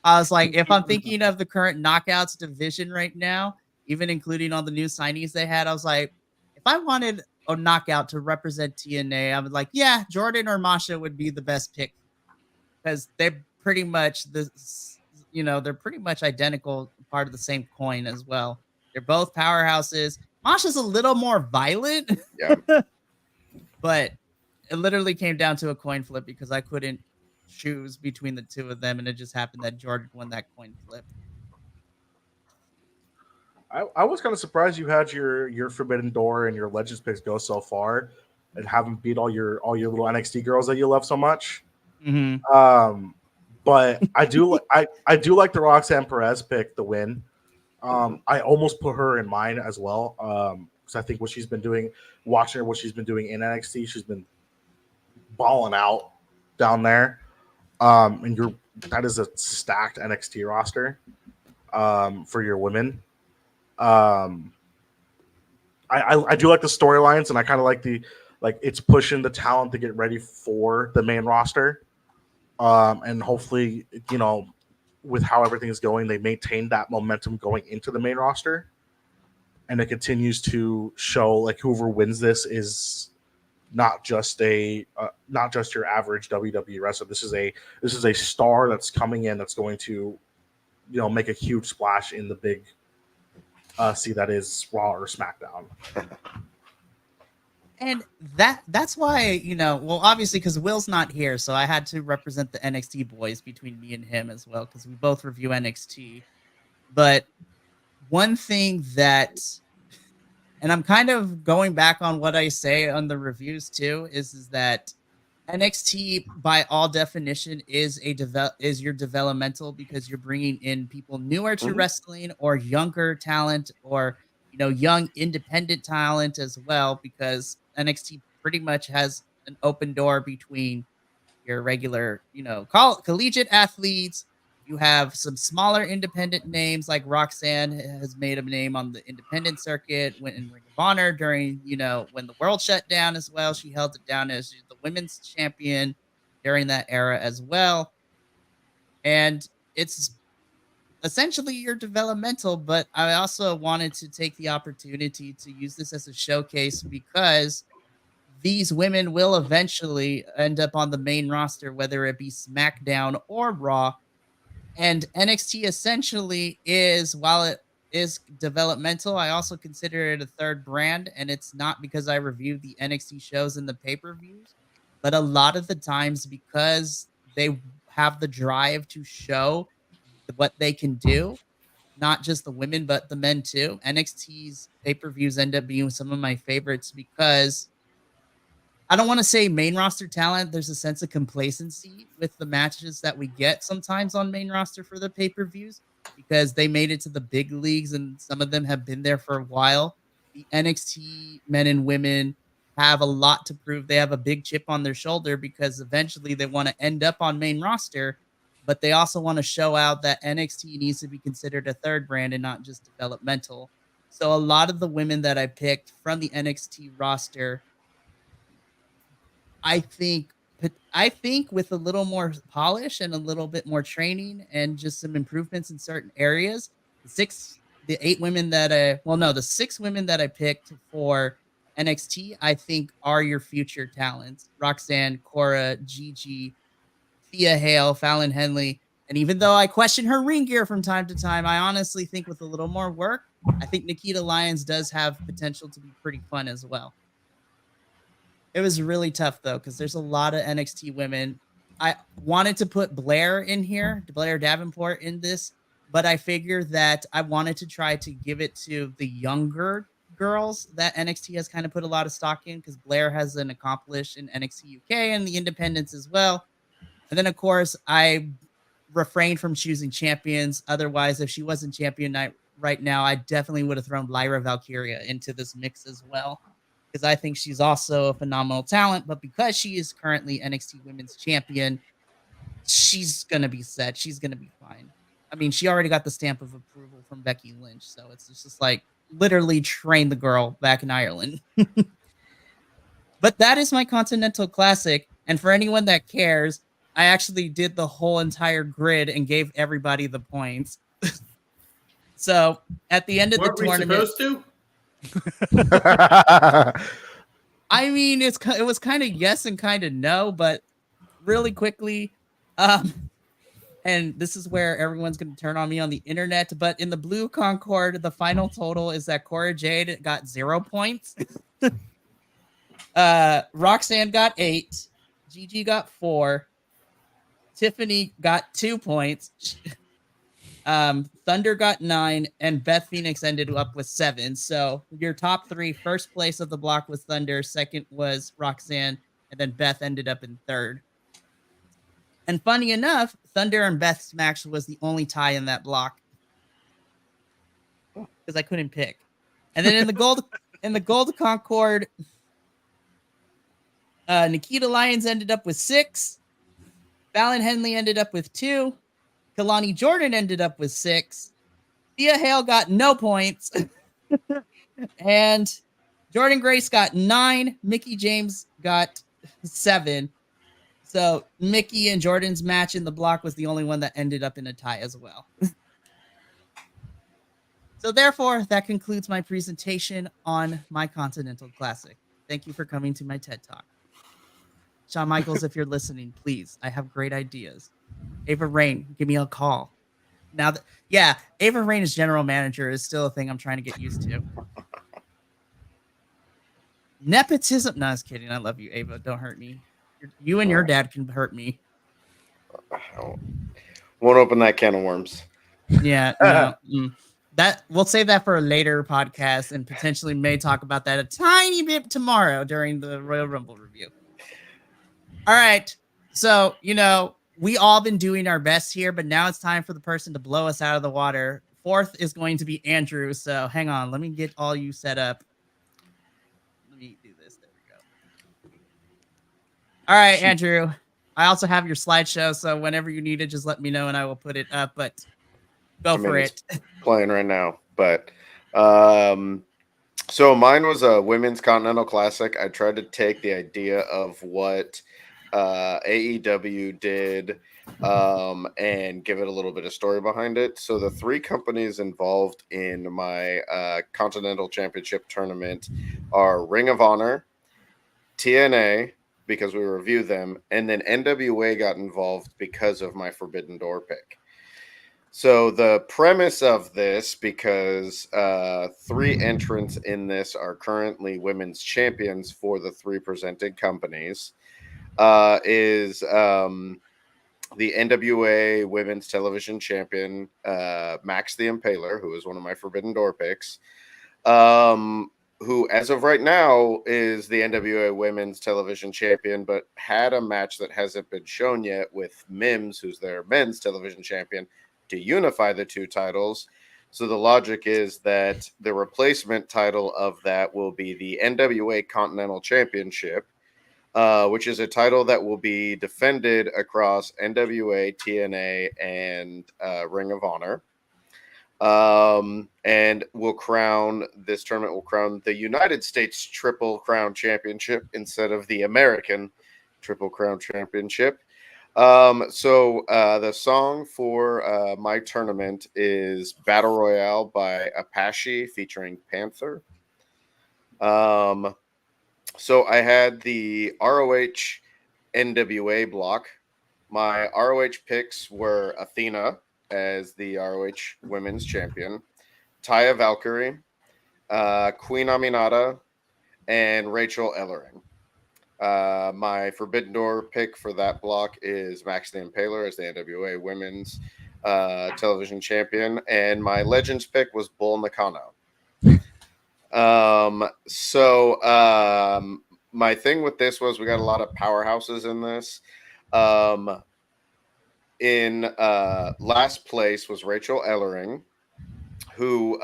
I was like, if I'm thinking of the current knockouts division right now, even including all the new signees they had, I was like, if I wanted a knockout to represent TNA, I was like, yeah, Jordan or Masha would be the best pick, because they're pretty much they're pretty much identical, part of the same coin as well. They're both powerhouses. Masha's a little more violent, yeah. but it literally came down to a coin flip, because I couldn't choose between the two of them, and it just happened that Jordan won that coin flip. I was kind of surprised you had your Forbidden Door and your Legends picks go so far and haven't beat all your little NXT girls that you love so much. Mm-hmm. But I do I do like the Roxanne Perez pick, the win. I almost put her in mine as well, because I think what she's been doing, watching her, what she's been doing in NXT, she's been balling out down there. And that is a stacked NXT roster for your women. I do like the storylines, and I kind of like it's pushing the talent to get ready for the main roster. And hopefully, with how everything is going, they maintain that momentum going into the main roster, and it continues to show like whoever wins this is not just your average WWE wrestler. This is a star that's coming in, that's going to make a huge splash in the big that is Raw or SmackDown. And that's why, obviously, because Will's not here, so I had to represent the NXT boys between me and him as well, because we both review NXT. But one thing that, and I'm kind of going back on what I say on the reviews too, is that NXT, by all definition, is your developmental, because you're bringing in people newer to wrestling, or younger talent, or young independent talent as well, because NXT pretty much has an open door between your regular, collegiate athletes. You have some smaller independent names, like Roxanne has made a name on the independent circuit, went in Ring of Honor during, when the world shut down as well. She held it down as the women's champion during that era as well. And it's essentially your developmental, but I also wanted to take the opportunity to use this as a showcase, because these women will eventually end up on the main roster, whether it be SmackDown or Raw. And NXT essentially is, while it is developmental, I also consider it a third brand. And it's not because I review the NXT shows and the pay-per-views, but a lot of the times, because they have the drive to show what they can do, not just the women, but the men too. NXT's pay-per-views end up being some of my favorites, because I don't want to say main roster talent. There's a sense of complacency with the matches that we get sometimes on main roster for the pay-per-views, because they made it to the big leagues and some of them have been there for a while. The NXT men and women have a lot to prove. They have a big chip on their shoulder, because eventually they want to end up on main roster, but they also want to show out that NXT needs to be considered a third brand and not just developmental. So a lot of the women that I picked from the NXT roster, I think with a little more polish and a little bit more training and just some improvements in certain areas, the 8 women that the 6 women that I picked for NXT, I think are your future talents. Roxanne, Cora, Gigi, Thea Hale, Fallon Henley. And even though I question her ring gear from time to time, I honestly think with a little more work, I think Nikita Lyons does have potential to be pretty fun as well. It was really tough though, because there's a lot of NXT women. I wanted to put Blair in here, Blair Davenport in this, but I figured that I wanted to try to give it to the younger girls that NXT has kind of put a lot of stock in, because Blair has an accomplished in NXT UK and the independents as well. And then, of course, I refrained from choosing champions. Otherwise, if she wasn't champion right now, I definitely would have thrown Lyra Valkyria into this mix as well, because I think she's also a phenomenal talent. But because she is currently NXT Women's Champion, she's going to be set. She's going to be fine. I mean, she already got the stamp of approval from Becky Lynch. So it's just like literally train the girl back in Ireland. But that is my Continental Classic. And for anyone that cares, I actually did the whole entire grid and gave everybody the points. So at the end of the tournament, supposed to? I mean, it was kind of yes and kind of no, but really quickly, and this is where everyone's going to turn on me on the internet, but in the Blue Concord, the final total is that Cora Jade got 0 points. Roxanne got 8, Gigi got 4, Tiffany got 2 points, Thunder got 9, and Beth Phoenix ended up with 7. So your top 3, first place of the block was Thunder, second was Roxanne, and then Beth ended up in third. And funny enough, Thunder and Beth's match was the only tie in that block, because I couldn't pick. And then in the Gold Concord, Nikita Lyons ended up with 6. Fallon Henley ended up with 2. Kalani Jordan ended up with 6. Thea Hale got no points. And Jordan Grace got 9. Mickey James got 7. So Mickey and Jordan's match in the block was the only one that ended up in a tie as well. So therefore, that concludes my presentation on my Continental Classic. Thank you for coming to my TED Talk. Shawn Michaels, if you're listening, please, I have great ideas. Ava Rain, give me a call. Now that, yeah, Ava Rain as general manager is still a thing I'm trying to get used to. Nepotism. No, I was kidding. I love you, Ava. Don't hurt me. You and your dad can hurt me. Won't open that can of worms. Yeah, no. That we'll save that for a later podcast, and potentially may talk about that a tiny bit tomorrow during the Royal Rumble review. All right. So, we all been doing our best here, but now it's time for the person to blow us out of the water. Fourth is going to be Andrew. So hang on. Let me get all you set up. Let me do this. There we go. All right, Andrew. I also have your slideshow. So whenever you need it, just let me know and I will put it up. But go for it. Playing right now. But so mine was a women's Continental Classic. I tried to take the idea of what AEW did and give it a little bit of story behind it. So the 3 companies involved in my Continental Championship tournament are Ring of Honor, TNA, because we reviewed them, and then NWA got involved because of my Forbidden Door pick. So the premise of this, because 3 entrants in this are currently women's champions for the 3 presented companies, is the NWA Women's Television Champion, Max the Impaler, who is one of my Forbidden Door picks, who, as of right now, is the NWA Women's Television Champion, but had a match that hasn't been shown yet with Mims, who's their Men's Television Champion, to unify the 2 titles. So the logic is that the replacement title of that will be the NWA Continental Championship, which is a title that will be defended across NWA, TNA, and Ring of Honor. And this tournament will crown the United States Triple Crown Championship instead of the American Triple Crown Championship. So the song for my tournament is Battle Royale by Apache featuring Panther. So I had the ROH NWA block. My ROH picks were Athena as the ROH Women's Champion, Taya Valkyrie, Queen Aminata, and Rachel Ellering. My Forbidden Door pick for that block is Max the Impaler as the NWA Women's Television Champion, and my Legends pick was Bull Nakano. My thing with this was we got a lot of powerhouses in this. In last place was Rachel Ellering, who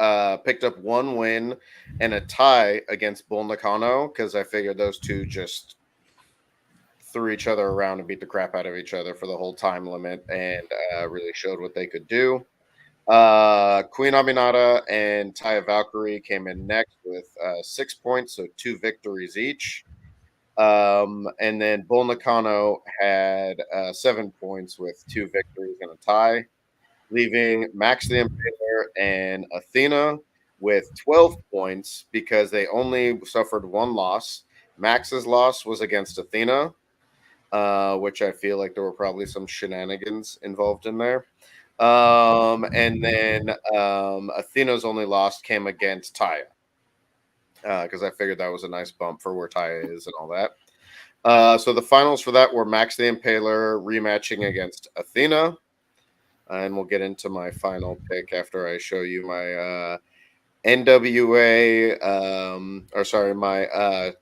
picked up one win and a tie against Bull Nakano, because I figured those two just threw each other around and beat the crap out of each other for the whole time limit, and really showed what they could do. Queen Aminata and Taya Valkyrie came in next with 6 points, so 2 victories each. And then Bull Nakano had 7 points with 2 victories and a tie, leaving Max the Impaler and Athena with 12 points because they only suffered 1 loss. Max's loss was against Athena, which I feel like there were probably some shenanigans involved in there. And then Athena's only loss came against Taya, because I figured that was a nice bump for where Taya is and all that. So the finals for that were Max the Impaler rematching against Athena. And we'll get into my final pick after I show you my NWA, my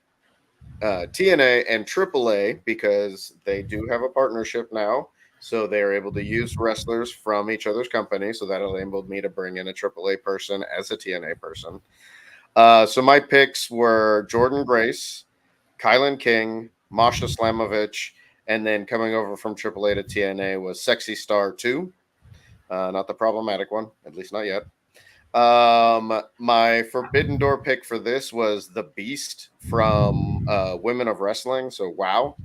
TNA and AAA, because they do have a partnership now. So they're able to use wrestlers from each other's company. So that enabled me to bring in a AAA person as a TNA person. So my picks were Jordan Grace, Kylan King, Masha Slamovich, and then coming over from AAA to TNA was Sexy Star 2. Not the problematic one, at least not yet. My Forbidden Door pick for this was The Beast from Women of Wrestling, so WOW.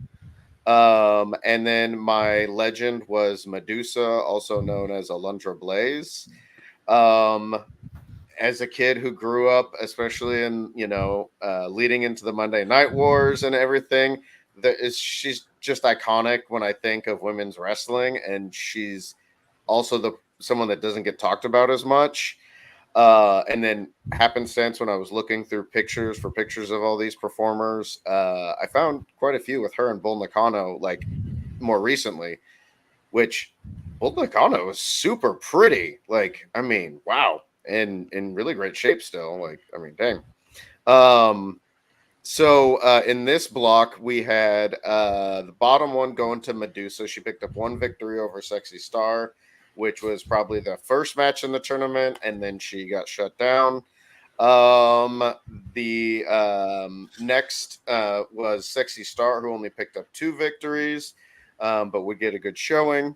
And then my legend was Medusa, also known as Alundra Blaze. As a kid who grew up, especially in, leading into the Monday Night Wars and everything, she's just iconic when I think of women's wrestling, and she's also someone that doesn't get talked about as much. And then happenstance, when I was looking through pictures of all these performers, I found quite a few with her and Bull Nakano, like more recently, which Bull Nakano is super pretty. Like, I mean, wow. And in really great shape still. Like, I mean, dang. So in this block, we had the bottom one going to Medusa. She picked up 1 victory over Sexy Star, which was probably the first match in the tournament, and then she got shut down. The next was Sexy Star, who only picked up 2 victories, but would get a good showing.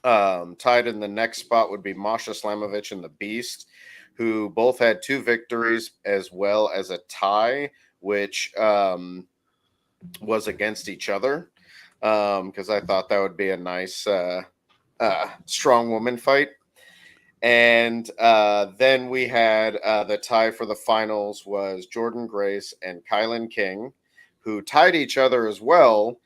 Tied in the next spot would be Masha Slamovich and the Beast, who both had 2 victories as well as a tie, which was against each other, because I thought that would be a nice strong woman fight. And then we had the tie for the finals was Jordan Grace and Kylan King, who tied each other as well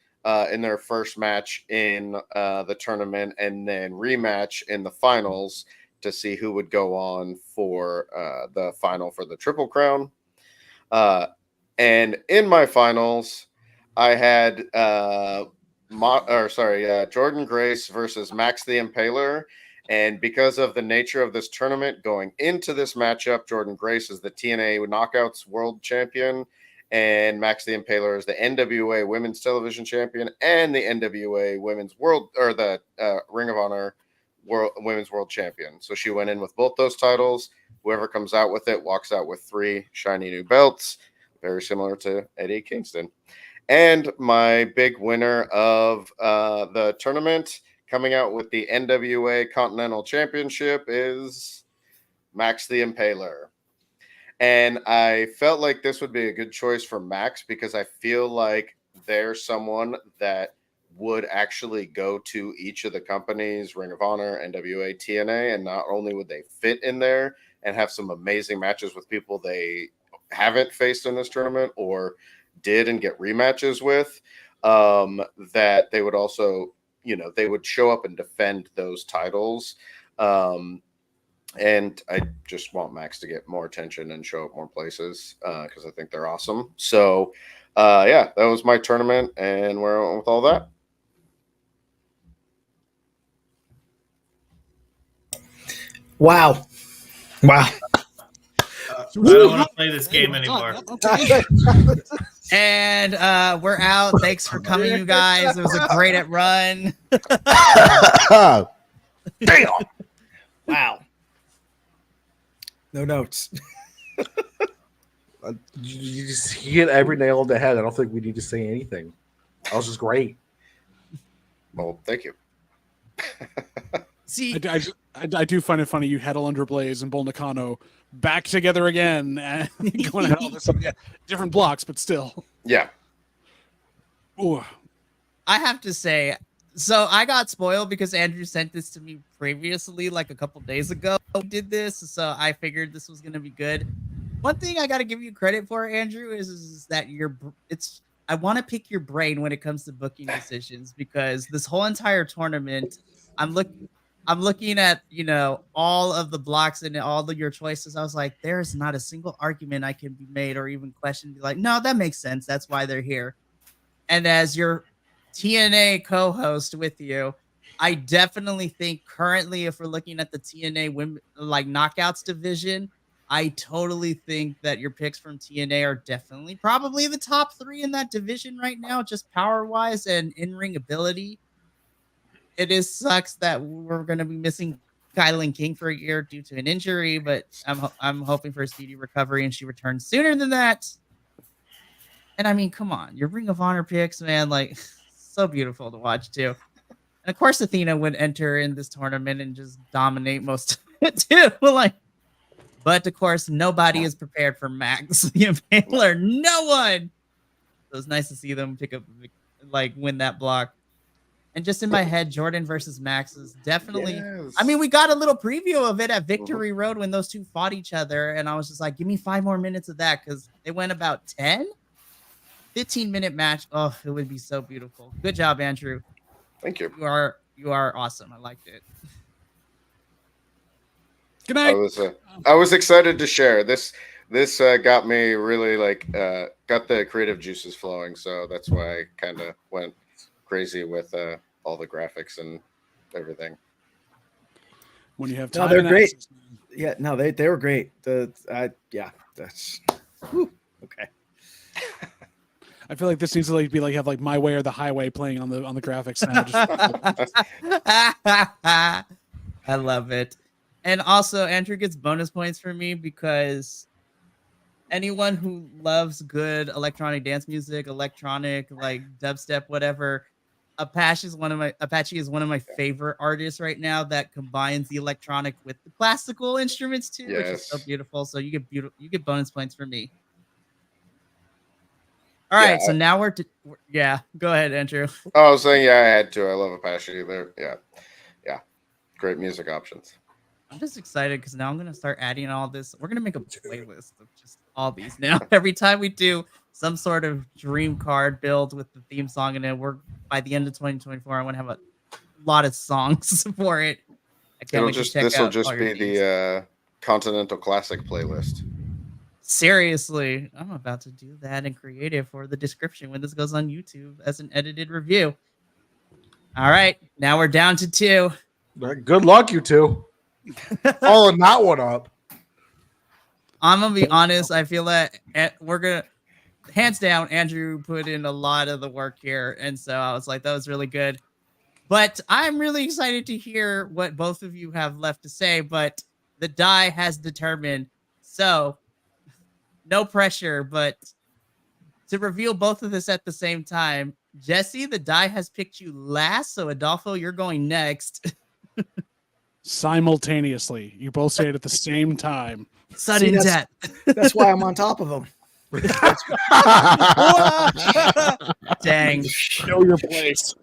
in their first match in the tournament, and then rematch in the finals to see who would go on for the final for the Triple Crown. And in my finals, I had Jordan Grace versus Max the Impaler. And because of the nature of this tournament going into this matchup, Jordan Grace is the TNA Knockouts World Champion, and Max the Impaler is the NWA Women's Television Champion and the NWA Women's World, or the Ring of Honor Women's World Champion. So she went in with both those titles. Whoever comes out with it walks out with 3 shiny new belts, very similar to Eddie Kingston. And my big winner of the tournament, coming out with the NWA Continental Championship, is Max the Impaler. And I felt like this would be a good choice for Max because I feel like there's someone that would actually go to each of the companies, Ring of Honor, NWA, TNA, and not only would they fit in there and have some amazing matches with people they haven't faced in this tournament or did and get rematches with, that they would also, they would show up and defend those titles. And I just want Max to get more attention and show up more places because I think they're awesome. So, yeah, that was my tournament, and where I went with all that. Wow. I don't want to play this game anymore. And we're out. Thanks for coming, you guys. It was a great run. Damn. Wow. No notes. You just hit every nail on the head. I don't think we need to say anything. That was just great. Well, thank you. See, I do find it funny you had Under Blaze and Bull Nakano back together again and going at all this different blocks, but still. Yeah. Ooh. I have to say, so I got spoiled because Andrew sent this to me previously, like a couple days ago. Did this, so I figured this was gonna be good. One thing I got to give you credit for, Andrew, is that I want to pick your brain when it comes to booking decisions, because this whole entire tournament, I'm looking at, all of the blocks and all of your choices. I was like, there's not a single argument I can be made or even question. Be like, no, that makes sense. That's why they're here. And as your TNA co-host with you, I definitely think currently, if we're looking at the TNA women knockouts division, I totally think that your picks from TNA are definitely probably the top 3 in that division right now, just power-wise and in-ring ability. It sucks that we're going to be missing Kylan King for a year due to an injury, but I'm hoping for a speedy recovery and she returns sooner than that. And I mean, come on, your Ring of Honor picks, man, so beautiful to watch too. And of course, Athena would enter in this tournament and just dominate most of it too. But of course, nobody is prepared for Max Baylor. No one. So it's nice to see them pick up, win that block. And just in my head, Jordan versus Max is definitely. Yes. I mean, we got a little preview of it at Victory Road when those two fought each other, and I was just like, give me 5 more minutes of that, because they went about 15-minute match. Oh, it would be so beautiful. Good job, Andrew. Thank you. You are awesome. I liked it. Good night. I was excited to share this. This got me really got the creative juices flowing. So that's why I kind of went crazy with all the graphics and everything. When you have time, they're great. Yeah, no, they were great. That's okay. I feel like this needs to have My Way or the Highway playing on the graphics now. I love it. And also, Andrew gets bonus points for me because anyone who loves good electronic dance music, electronic dubstep, whatever, Apache is one of my favorite artists right now that combines the electronic with the classical instruments too, which is so beautiful. So you get bonus points for me. All right, so now go ahead, Andrew. Oh, I was saying, I had to. I love Apache. Yeah, great music options. I'm just excited because now I'm gonna start adding all this. We're gonna make a playlist of just all these now. Every time we do some sort of dream card build with the theme song, and then by the end of 2024, I want to have a lot of songs for it. This will just be the Continental Classic playlist. Seriously, I'm about to do that in creative for the description when this goes on YouTube as an edited review. All right, now we're down to 2. Good luck, you two. Following that one up. I'm gonna be honest. I feel that we're gonna, hands down, Andrew put in a lot of the work here, and so I was like, that was really good. But I'm really excited to hear what both of you have left to say. But the die has determined, so no pressure. But to reveal both of this at the same time, Jesse, the die has picked you last, so Adolfo, you're going next. Simultaneously, you both say it at the same time. Sudden death. That's why I'm on top of them. Dang. Know your place.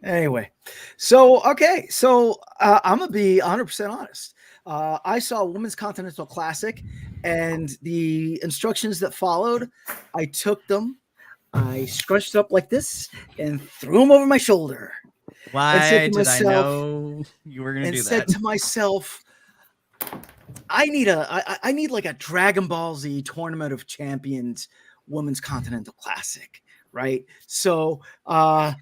Anyway, so I'm gonna be 100% honest. I saw Women's Continental Classic, and the instructions that followed, I took them, I scrunched up like this, and threw them over my shoulder. Why did I know you were going to do that? And said to myself, I need like a Dragon Ball Z Tournament of Champions Women's Continental Classic, right? So I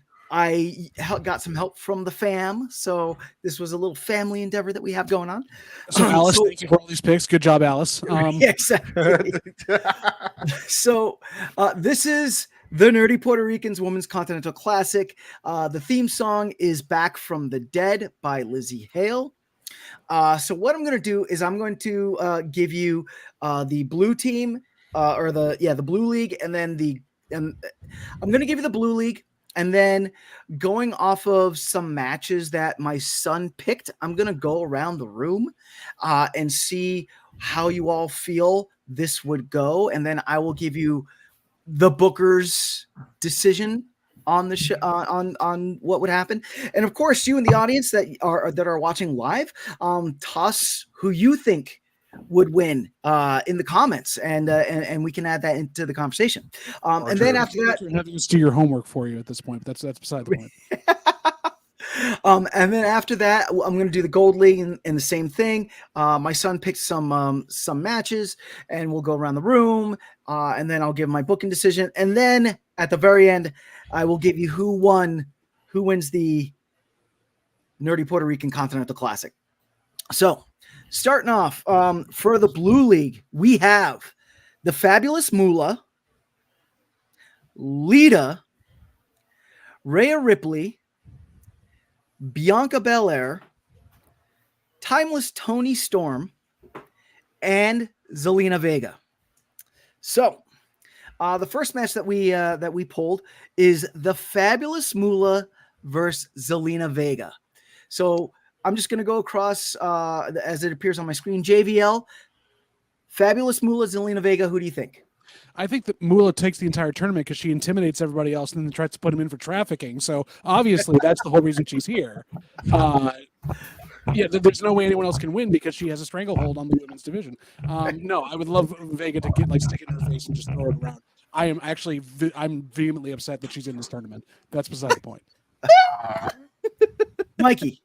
got some help from the fam. So this was a little family endeavor that we have going on. So Alice, thank you for all these picks. Good job, Alice. Yeah, exactly. So this is the Nerdy Puerto Ricans Women's Continental Classic. The theme song is Back from the Dead by Lizzie Hale. So what I'm going to do is I'm going to give you the blue team the blue league, and then I'm going to give you the blue league, and then going off of some matches that my son picked, I'm going to go around the room and see how you all feel this would go, and then I will give you the booker's decision on the show, on what would happen. And of course, you in the audience that are watching live, toss who you think would win in the comments, and we can add that into the conversation. And then after that, having to do your homework for you at this point, but that's beside the point. And then after that, I'm going to do the gold league and the same thing. My son picked some matches, and we'll go around the room, and then I'll give my booking decision. And then at the very end, I will give you who wins the Nerdy Puerto Rican Continental Classic. So starting off for the blue league, we have the Fabulous Moolah, Lita, Rhea Ripley, Bianca Belair, Timeless Toni Storm, and Zelina Vega. So, the first match that we pulled is the Fabulous Moolah versus Zelina Vega. So, I'm just going to go across as it appears on my screen. JVL, Fabulous Moolah, Zelina Vega. Who do you think? I think that Moolah takes the entire tournament because she intimidates everybody else and then tries to put him in for trafficking. So obviously that's the whole reason she's here. There's no way anyone else can win because she has a stranglehold on the women's division. No, I would love Vega to get stick it in her face and just throw it around. I'm vehemently upset that she's in this tournament. That's beside the point. Mikey.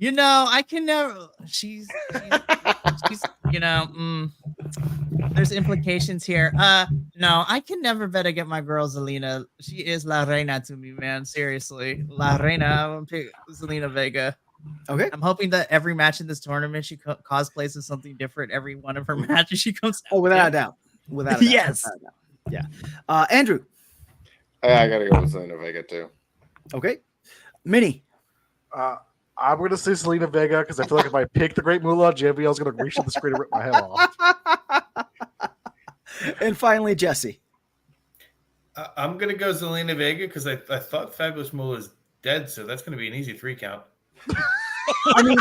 I can never. She's there's implications here. No, I can never bet against my girl Zelina. She is La Reina to me, man. Seriously, La Reina. I'm gonna pick Zelina Vega. Okay. I'm hoping that every match in this tournament she cosplays as something different. Every one of her matches she comes out. Oh, without a doubt. Without a doubt. Yes. Without a doubt. Yeah. Andrew. I gotta go with Zelina Vega too. Okay. Minnie. I'm going to say Zelina Vega because I feel like if I pick the Great Moolah, JBL is going to reach to the screen and rip my head off. And finally, Jesse. I'm going to go Zelina Vega because I thought Fabulous Moolah is dead, so that's going to be an easy 3 count. I mean,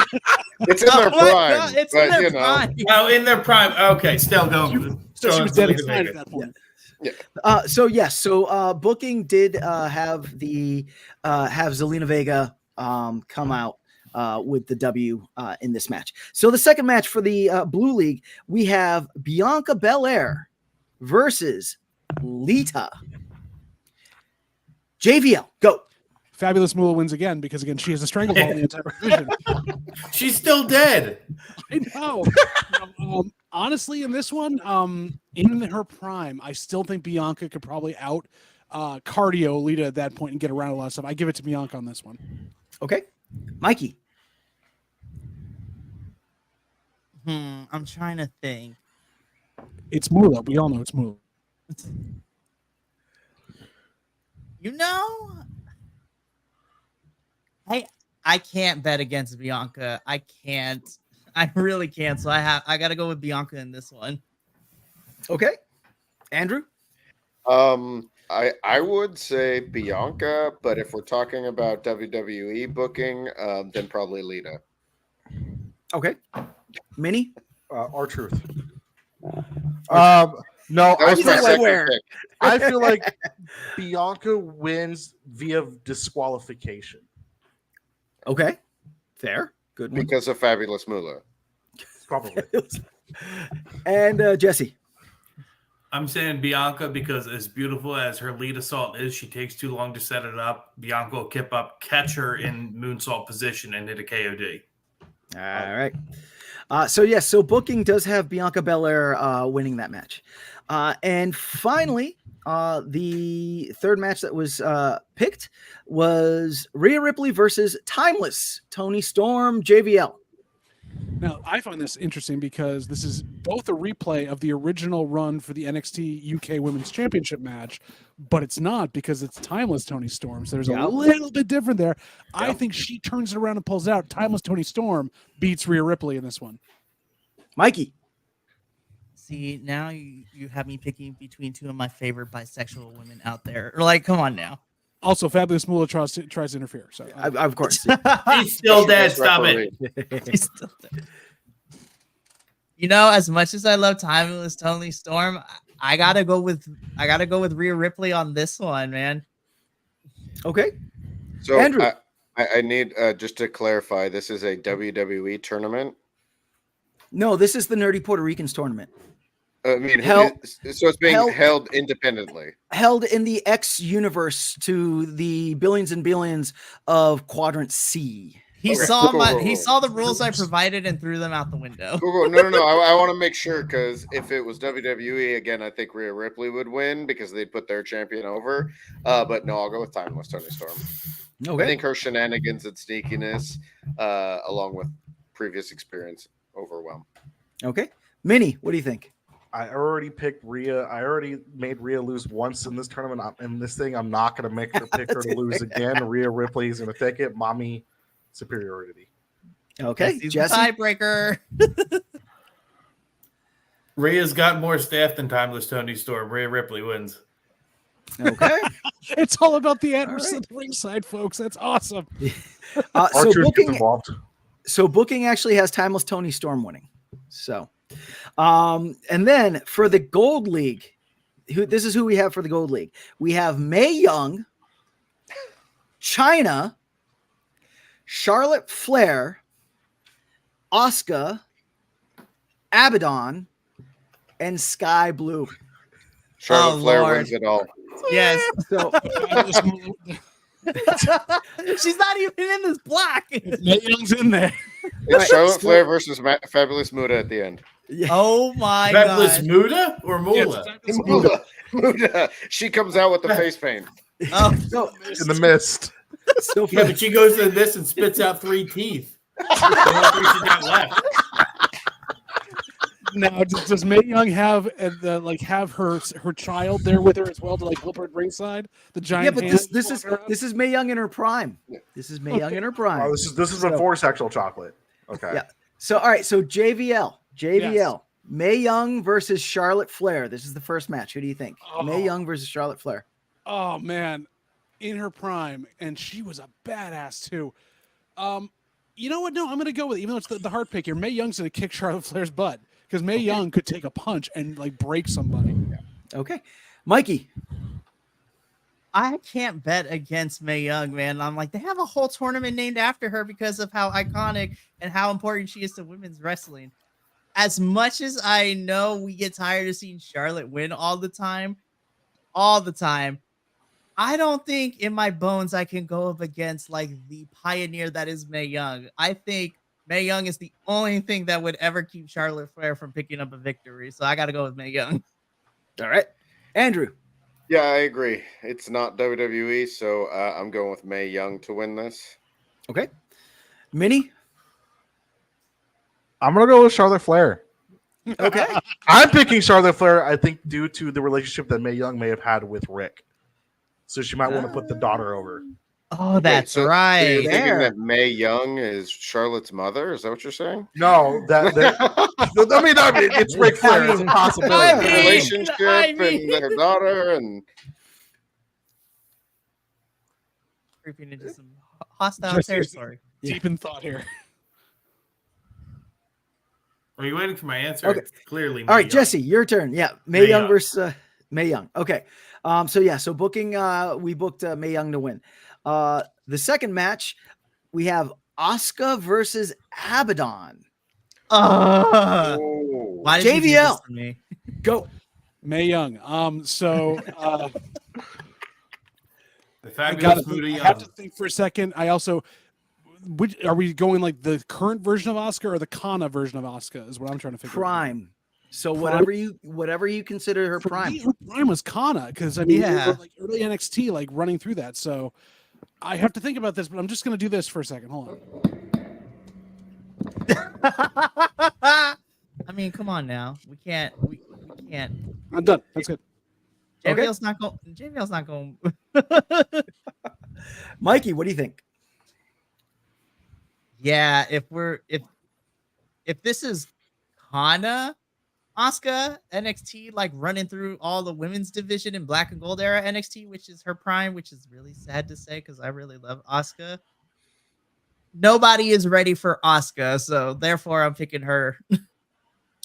it's in their prime. God, it's in their prime. Oh, in their prime. Okay, still go. So she was dead inside at that point. Yeah. So booking did have Zelina Vega come out with the W in this match. So the second match for the Blue League, we have Bianca Belair versus Lita. JVL, go. Fabulous Moolah wins again because, again, she has a stranglehold in the entire division. She's still dead. I know. Honestly, in this one, in her prime, I still think Bianca could probably out cardio Lita at that point and get around a lot of stuff. I give it to Bianca on this one. Okay. Mikey. I'm trying to think. It's Moolah. We all know it's Moolah. I can't bet against Bianca. I can't. I really can't. So I got to go with Bianca in this one. Okay. Andrew? I would say Bianca, but if we're talking about WWE booking, then probably Lita. Okay. Minnie? R-Truth. No, That was he's my like, second where? pick. I feel like Bianca wins via disqualification. Okay, fair, good one. Because of Fabulous Moolah. Probably. And Jesse. I'm saying Bianca because as beautiful as her lead assault is, she takes too long to set it up. Bianca will kip up, catch her in moonsault position, and hit a KOD. All right. So booking does have Bianca Belair winning that match. And finally, the third match that was picked was Rhea Ripley versus Timeless Toni Storm, JVL. Now, I find this interesting because this is both a replay of the original run for the NXT UK Women's Championship match, but it's not because it's Timeless Toni Storm. So there's a little bit different there. I think she turns it around and pulls out. Timeless Toni Storm beats Rhea Ripley in this one. Mikey. See, now you have me picking between two of my favorite bisexual women out there. Like, come on now. Also, Fabulous Moolah tries to interfere. So, Of course. He's still dead. Stop it. He's still dead. You know, as much as I love Timeless Toni Storm, I gotta go with Rhea Ripley on this one, man. Okay. So Andrew. I need just to clarify, this is a WWE tournament. No, this is the Nerdy Puerto Ricans tournament. I mean, Held- so it's being held independently. Held in the X universe to the billions and billions of Quadrant C. He saw the rules I provided and threw them out the window. Cool. No. I want to make sure because if it was WWE again, I think Rhea Ripley would win because they'd put their champion over. But no, I'll go with Timeless Toni Storm. Okay. I think her shenanigans and sneakiness, along with previous experience, overwhelm. Okay. Minnie, what do you think? I already picked Rhea. I already made Rhea lose once in this tournament. In this thing, I'm not going to make her pick her to lose again. Rhea Ripley is going to take it. Mommy superiority. Okay. Jesse? Tiebreaker. Rhea's got more staff than Timeless Toni Storm. Rhea Ripley wins. Okay. it's all about the Anderson at the ringside, folks. That's awesome. So booking actually has Timeless Toni Storm winning. So, and then for the Gold League, this is who we have for the Gold League. We have Mae Young, Chyna, Charlotte Flair, Asuka, Abaddon, and Sky Blue. Charlotte Flair wins it all. Yes. So she's not even in this block. Mae Young's in there. It's Charlotte Flair versus Fabulous Moolah at the end. Yeah. Oh my Fabulous god. Muda or Moolah? Moolah. She comes out with the face paint. Oh, so, In the mist. so Yeah, but she goes to this and spits out 3 teeth. The only thing she got left. Now, does Mae Young have have her child there with her as well to help her at ringside? The giant. yeah, but this is Mae Young in her prime. This is Mae Young in her prime. Oh, this is before sexual chocolate. Okay. Yeah. So all right. So JVL. Yes. Mae Young versus Charlotte Flair. This is the first match. Who do you think? Mae Young versus Charlotte Flair. Oh man, in her prime, and she was a badass too. You know what? No, I'm going to go with it. Even though it's the hard pick here, Mae Young's going to kick Charlotte Flair's butt because Mae Young could take a punch and break somebody. Okay, Mikey. I can't bet against Mae Young, man. I'm like, they have a whole tournament named after her because of how iconic and how important she is to women's wrestling. As much as I know we get tired of seeing Charlotte win all the time, I don't think in my bones I can go up against the pioneer that is Mae Young. I think Mae Young is the only thing that would ever keep Charlotte Flair from picking up a victory. So I got to go with Mae Young. All right, Andrew. Yeah, I agree. It's not WWE, so I'm going with Mae Young to win this. Okay, Minnie. I'm going to go with Charlotte Flair. Okay. I'm picking Charlotte Flair, I think, due to the relationship that Mae Young may have had with Rick. So she might want to put the daughter over. Oh, that's So right. you're thinking There. that Mae Young is Charlotte's mother? Is that what you're saying? No, it's Ric Flair. It's a possibility. Relationship and their daughter and Creeping into some hostile Just- territory. Deep in thought here. Are you waiting for my answer? Okay. It's clearly All right, Mae Young. Jesse, your turn. Yeah, Mae Mae Young Young. versus Mae Young. Okay. So booking, we booked Mae Young to win. The second match, we have Asuka versus Abaddon. Why did you do this JVL. to me? Go. Mae Young. The I fabulous Muda have Young. to think for a second. I also, are we going like the current version of Asuka or the Kana version of Asuka? Is what I'm trying to figure out. Prime. So Prime? whatever you consider her For prime. me, her prime was Kana because I mean, we Yeah. were like early NXT, like running through that. So I have to think about this, but I'm just going to do this for a second. Hold on. I mean, come on now. We can't. I'm done. That's good. Okay. JBL's not going. JBL's not going. Mikey, what do you think? Yeah, if this is Kana, Asuka, NXT, like running through all the women's division in Black and Gold era NXT, which is her prime, which is really sad to say because I really love Asuka. Nobody is ready for Asuka, so therefore I'm picking her.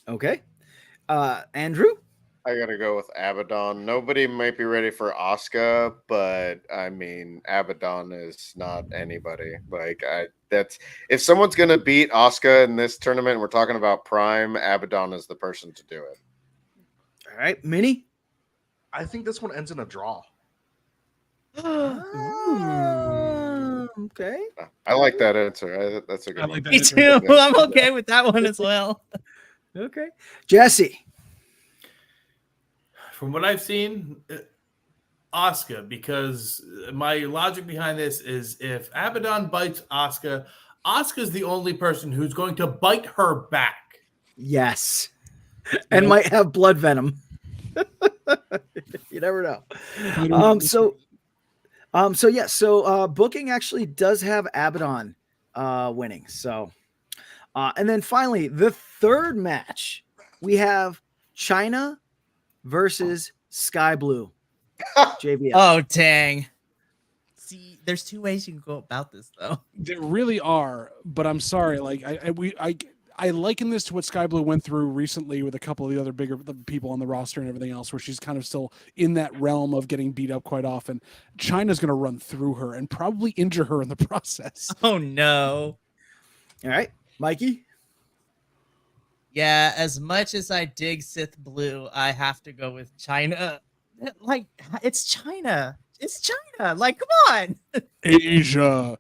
Okay. Andrew? I gotta go with Abaddon. Nobody might be ready for Asuka, but I mean, Abaddon is not anybody. Like, that's if someone's gonna beat Asuka in this tournament, we're talking about Prime. Abaddon is the person to do it. All right. Minnie? I think this one ends in a draw. Okay. I like that answer. That's a good I one. like that. Me too. I'm okay with that one as well. Okay. Jesse? From what I've seen, Asuka, because my logic behind this is if Abaddon bites Asuka, Asuka's the only person who's going to bite her back. Yes. And might have blood venom. You never know. So booking actually does have Abaddon winning. So and then finally the third match, we have China versus Sky Blue. JBL. Oh dang. See, there's two ways you can go about this though. There really are, but I'm sorry. Like I liken this to what Sky Blue went through recently with a couple of the other bigger people on the roster and everything else, where she's kind of still in that realm of getting beat up quite often. China's going to run through her and probably injure her in the process. Oh no. All right, Mikey. Yeah, as much as I dig Sith Blue, I have to go with China. Like, it's China. It's China. Like, come on. Asia.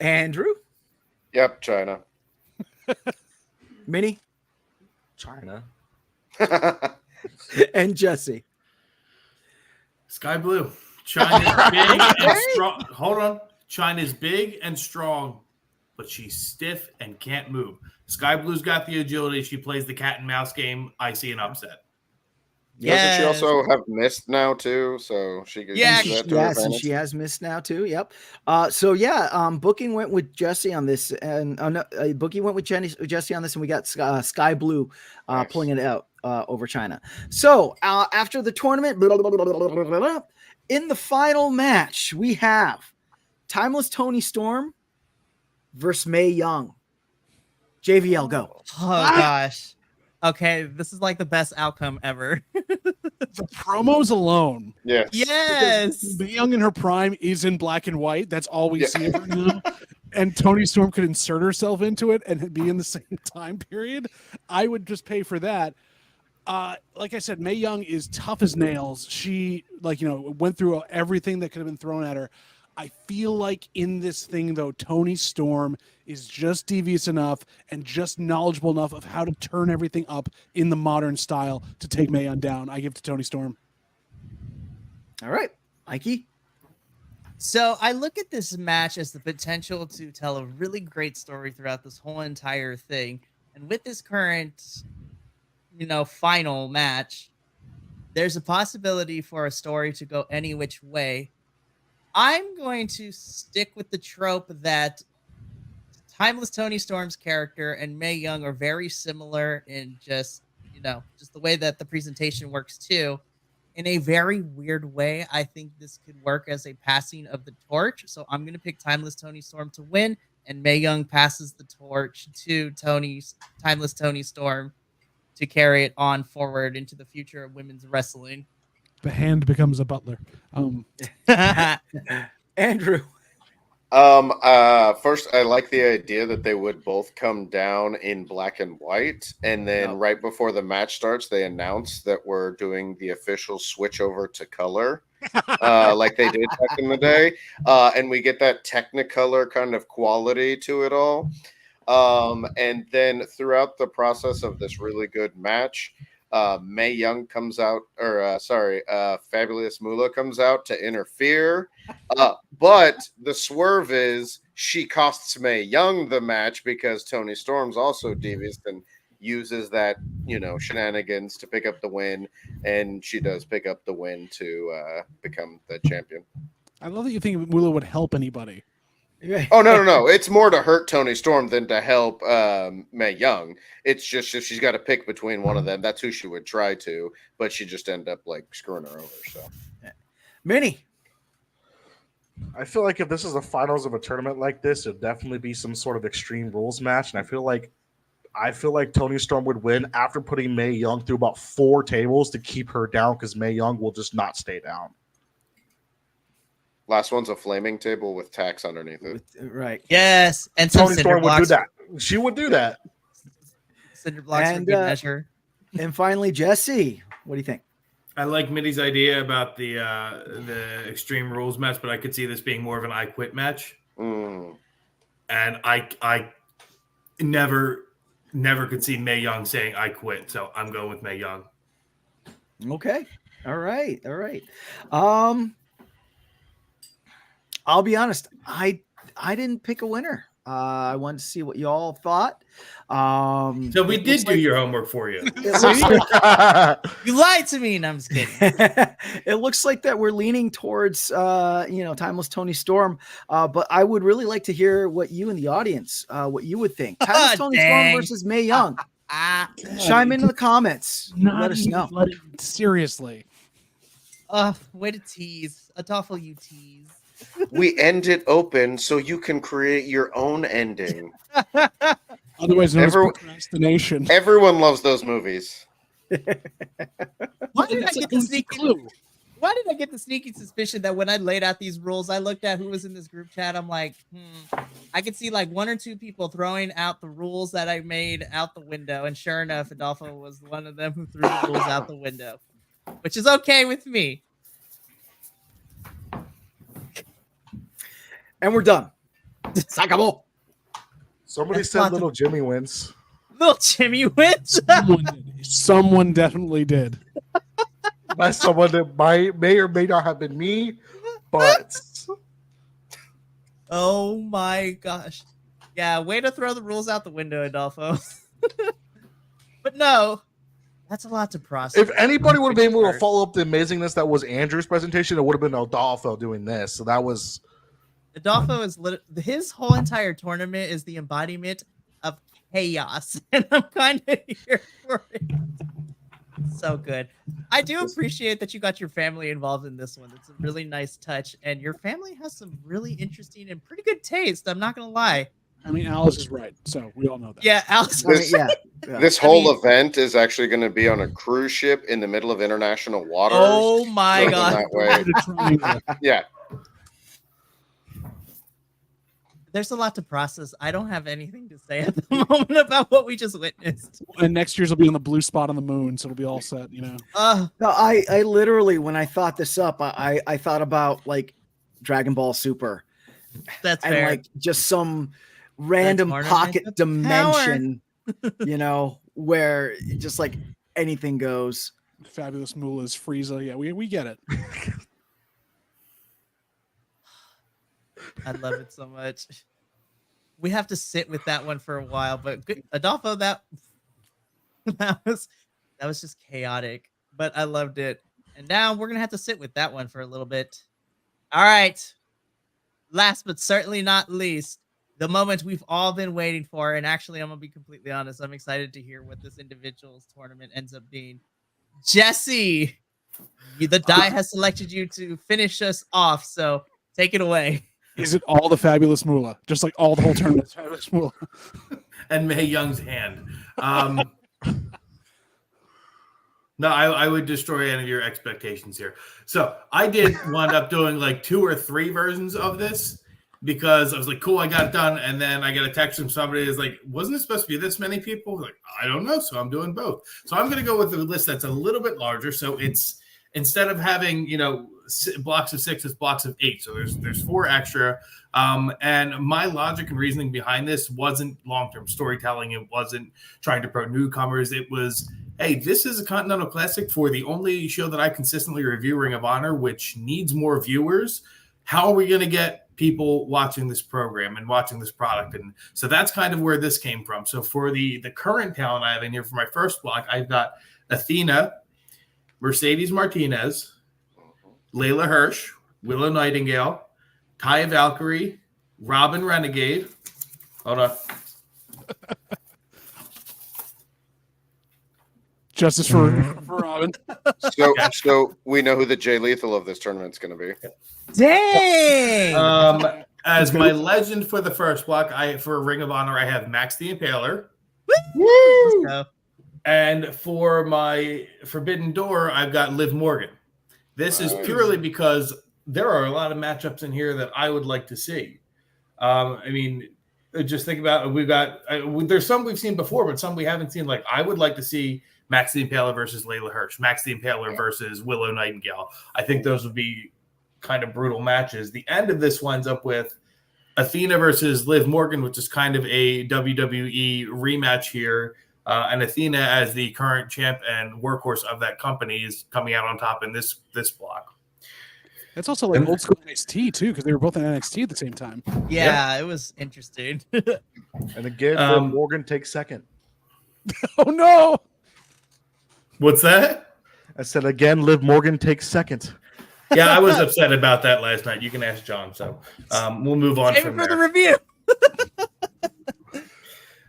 Andrew. Yep, China. Minnie. China. And Jesse. Sky Blue. China's big and strong. Hold on. China's big and strong, but she's stiff and can't move. Sky Blue's got the agility. She plays the cat and mouse game. I see an upset. Doesn't she also have missed now too? So she could Yeah, use that to her Yes, and advantage? she has missed now too. Yep. Booking went with Jesse on this, and Booking went with Jesse on this, and we got Sky Blue Nice. pulling it out over China. So after the tournament, in the final match, we have Timeless Toni Storm versus Mae Young. JVL, go. Oh gosh. Okay, this is like the best outcome ever. The promos alone. Yes. Yes. Mae Young in her prime is in black and white. That's all we see of her now. And Toni Storm could insert herself into it and be in the same time period. I would just pay for that. Like I said, Mae Young is tough as nails. She, went through everything that could have been thrown at her. I feel like in this thing, though, Toni Storm is just devious enough and just knowledgeable enough of how to turn everything up in the modern style to take Mae Young down. I give to Toni Storm. All right, Mikey. So I look at this match as the potential to tell a really great story throughout this whole entire thing. And with this current, final match, there's a possibility for a story to go any which way. I'm going to stick with the trope that Timeless Toni Storm's character and Mae Young are very similar in just the way that the presentation works too. In a very weird way, I think this could work as a passing of the torch. So I'm going to pick Timeless Toni Storm to win, and Mae Young passes the torch to Timeless Toni Storm to carry it on forward into the future of women's wrestling. The hand becomes a butler. Andrew. First, I like the idea that they would both come down in black and white, and then right before the match starts, they announce that we're doing the official switch over to color, like they did back in the day, and we get that Technicolor kind of quality to it all. And then throughout the process of this really good match, Mae Young comes out, Fabulous Moolah comes out to interfere. But the swerve is she costs Mae Young the match because Toni Storm's also devious and uses that, shenanigans to pick up the win. And she does pick up the win to become the champion. I love that you think Moolah would help anybody. Oh, no. It's more to hurt Toni Storm than to help Mae Young. It's just if she's got to pick between one of them, that's who she would try to, but she just end up screwing her over. So, Minnie. I feel like if this is the finals of a tournament like this, it'd definitely be some sort of Extreme Rules match, and I feel like Toni Storm would win after putting Mae Young through about 4 tables to keep her down because Mae Young will just not stay down. Last one's a flaming table with tacks underneath it. Right. Yes, and some Toni cinder Storm would blocks. do that. She would do that. Cinder blocks for And, good measure. And finally, Jesse. What do you think? I like Mitty's idea about the Extreme Rules match, but I could see this being more of an I Quit match. Mm. And I never could see Mae Young saying I quit, so I'm going with Mae Young. Okay. All right. I'll be honest. I didn't pick a winner. I wanted to see what you all thought. So we did do your homework for you. It looks like, You lied to me, and I'm just kidding. it looks like that we're leaning towards Timeless Toni Storm. But I would really like to hear what you in the audience, what you would think. Timeless Toni Storm versus Mae Young. Chime into the comments. Let us know. Seriously. Way to tease. Adolfo, you tease. We end it open so you can create your own ending. Otherwise known as procrastination. Everyone loves those movies. Why did I get the sneaky clue? Why did I get the sneaky suspicion that when I laid out these rules, I looked at who was in this group chat. I'm like, I could see like 1 or 2 people throwing out the rules that I made out the window. And sure enough, Adolfo was one of them who threw the rules out the window, which is okay with me. And we're done. Sakabo. Somebody said Little Jimmy wins. Little Jimmy wins. Someone definitely did. By someone that may or may not have been me, but Oh my gosh. Yeah, way to throw the rules out the window, Adolfo. But no, that's a lot to process. if anybody would have been able to follow up the amazingness that was Andrew's presentation, it would have been Adolfo doing this. So that was Adolfo is his whole entire tournament is the embodiment of chaos, and I'm kind of here for it. So good. I do appreciate that you got your family involved in this one. It's a really nice touch, and your family has some really interesting and pretty good taste. I'm not gonna lie. I mean, Alice is right, so we all know that. Yeah, Alice. This whole event is actually going to be on a cruise ship in the middle of international waters. Oh my god! That way. Yeah. There's a lot to process. I don't have anything to say at the moment about what we just witnessed. And next year's will be on the blue spot on the moon, so it'll be all set, No, I literally, when I thought this up, I thought about like Dragon Ball Super. That's and fair. like just some random pocket dimension, where just like anything goes. Fabulous Moolah's Frieza. Yeah, we get it. I love it so much. We have to sit with that one for a while, but good. Adolfo, that was just chaotic, but I loved it. And now we're gonna have to sit with that one for a little bit. All right. Last but certainly not least, the moment we've all been waiting for, and actually, I'm gonna be completely honest. I'm excited to hear what this individual's tournament ends up being. Jesse, the die has selected you to finish us off, so take it away. Is it all the Fabulous Moolah? Just like all the whole tournament, Fabulous Moolah. And Mae Young's hand. No, I would destroy any of your expectations here. So I did wind up doing like 2 or 3 versions of this because I was like, cool, I got it done. And then I get a text from somebody that's like, wasn't it supposed to be this many people? I was like, I don't know. So I'm doing both. So I'm going to go with a list that's a little bit larger. So it's instead of having, blocks of 6, it's blocks of 8. So there's 4 extra. And my logic and reasoning behind this wasn't long-term storytelling. It wasn't trying to promote newcomers. It was, hey, this is a Continental Classic for the only show that I consistently review, Ring of Honor, which needs more viewers. How are we going to get people watching this program and watching this product? And so that's kind of where this came from. So for the current talent I have in here for my first block, I've got Athena, Mercedes Martinez, Layla Hirsch, Willow Nightingale, Taya Valkyrie, Robin Renegade. Hold on. Justice for Robin. So we know who the Jay Lethal of this tournament's going to be. Dang! As my legend for the first block, for Ring of Honor, I have Max the Impaler. Woo! Let's go. And for my Forbidden Door, I've got Liv Morgan. This is purely because there are a lot of matchups in here that I would like to see. Just think about we've got there's some we've seen before, but some we haven't seen. Like I would like to see Max the Impaler versus Layla Hirsch, Max the Impaler versus Willow Nightingale. I think those would be kind of brutal matches. The end of this winds up with Athena versus Liv Morgan, which is kind of a WWE rematch here. And Athena, as the current champ and workhorse of that company, is coming out on top in this block. It's also like old school NXT too, because they were both in NXT at the same time. Yeah, it was interesting. And again, Liv Morgan takes second. Oh no! What's that? I said again, Liv Morgan takes second. Yeah, I was upset about that last night. You can ask John. So we'll move on from for there. the review.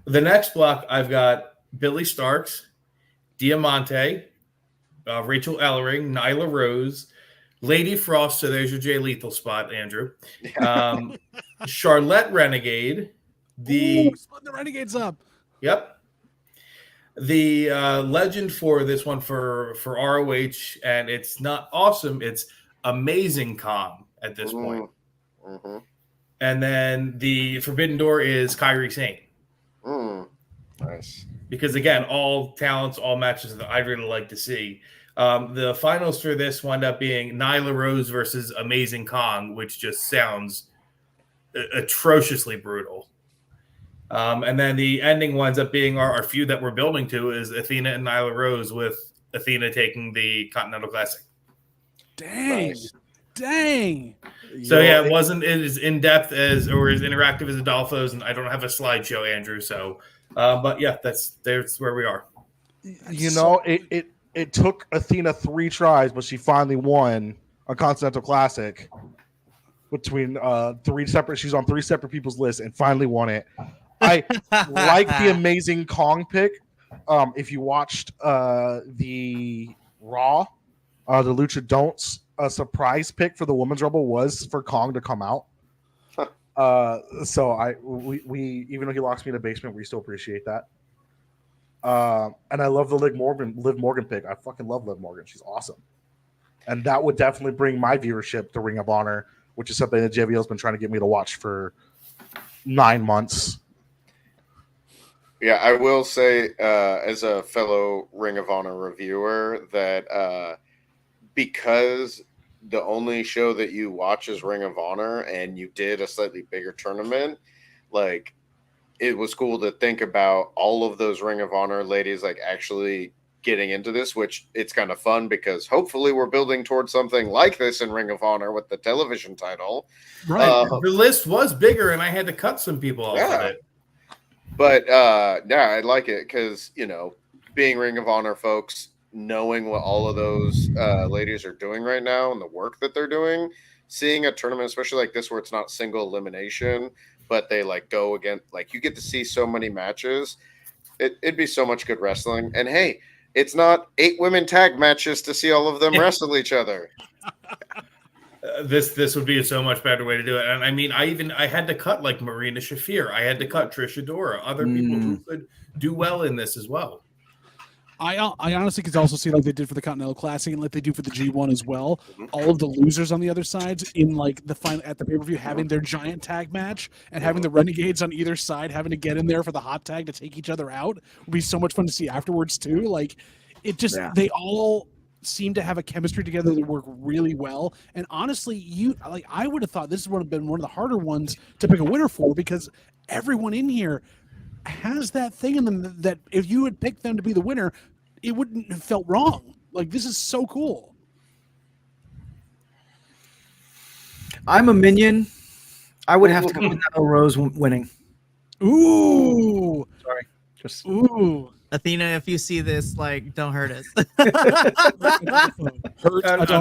The next block, I've got Billy Starks, Diamante, Rachel Ellering, Nyla Rose, Lady Frost. So there's your Jay Lethal spot, Andrew. Charlotte Renegade. Splitting the Renegades up. Yep. The legend for this one for ROH, and it's not awesome. It's Amazing Kong at this point. Mm-hmm. And then the Forbidden Door is Kairi Sane. Nice. Because, again, all talents, all matches that I'd really like to see. The finals for this wind up being Nyla Rose versus Amazing Kong, which just sounds atrociously brutal. And then the ending winds up being our feud that we're building to is Athena and Nyla Rose, with Athena taking the Continental Classic. Dang. Nice. Dang. So, yeah, it wasn't as in-depth as or as interactive as Adolfo's, and I don't have a slideshow, Andrew. So, but, yeah, that's where we are. It took Athena 3 tries, but she finally won a Continental Classic between 3 separate. She's on 3 separate people's lists and finally won it. I like the Amazing Kong pick. If you watched the Raw, the Lucha Don'ts, a surprise pick for the Women's Rumble was for Kong to come out. So we even though he locks me in the basement, we still appreciate that. And I love the Liv Morgan pick. I fucking love Liv Morgan. She's awesome. And that would definitely bring my viewership to Ring of Honor, which is something that JVL's been trying to get me to watch for 9 months. Yeah, I will say, as a fellow Ring of Honor reviewer, that because the only show that you watch is Ring of Honor, and you did a slightly bigger tournament, like, it was cool to think about all of those Ring of Honor ladies, like, actually getting into this, which it's kind of fun because hopefully we're building towards something like this in Ring of Honor with the television title. Right. The list was bigger, and I had to cut some people off of it. But I like it because, being Ring of Honor folks, knowing what all of those ladies are doing right now and the work that they're doing, seeing a tournament, especially like this, where it's not single elimination, but they like go again, like you get to see so many matches. It'd be so much good wrestling. And hey, it's not 8 women tag matches to see all of them wrestle each other. This would be a so much better way to do it. And I mean, I had to cut like Marina Shafir. I had to cut Trish Adora, other people who could do well in this as well. I honestly could also see like they did for the Continental Classic and like they do for the G1 as well. All of the losers on the other sides in like the final at the pay-per-view having their giant tag match and having the Renegades on either side having to get in there for the hot tag to take each other out would be so much fun to see afterwards too. Like it just they all seem to have a chemistry together that work really well. And honestly, I would have thought this would have been one of the harder ones to pick a winner for because everyone in here has that thing in them that if you had picked them to be the winner, it wouldn't have felt wrong. Like this is so cool. I'm a minion. I would have to go with Rose winning. Ooh. Sorry. Just Ooh. Athena, if you see this, like, don't hurt us.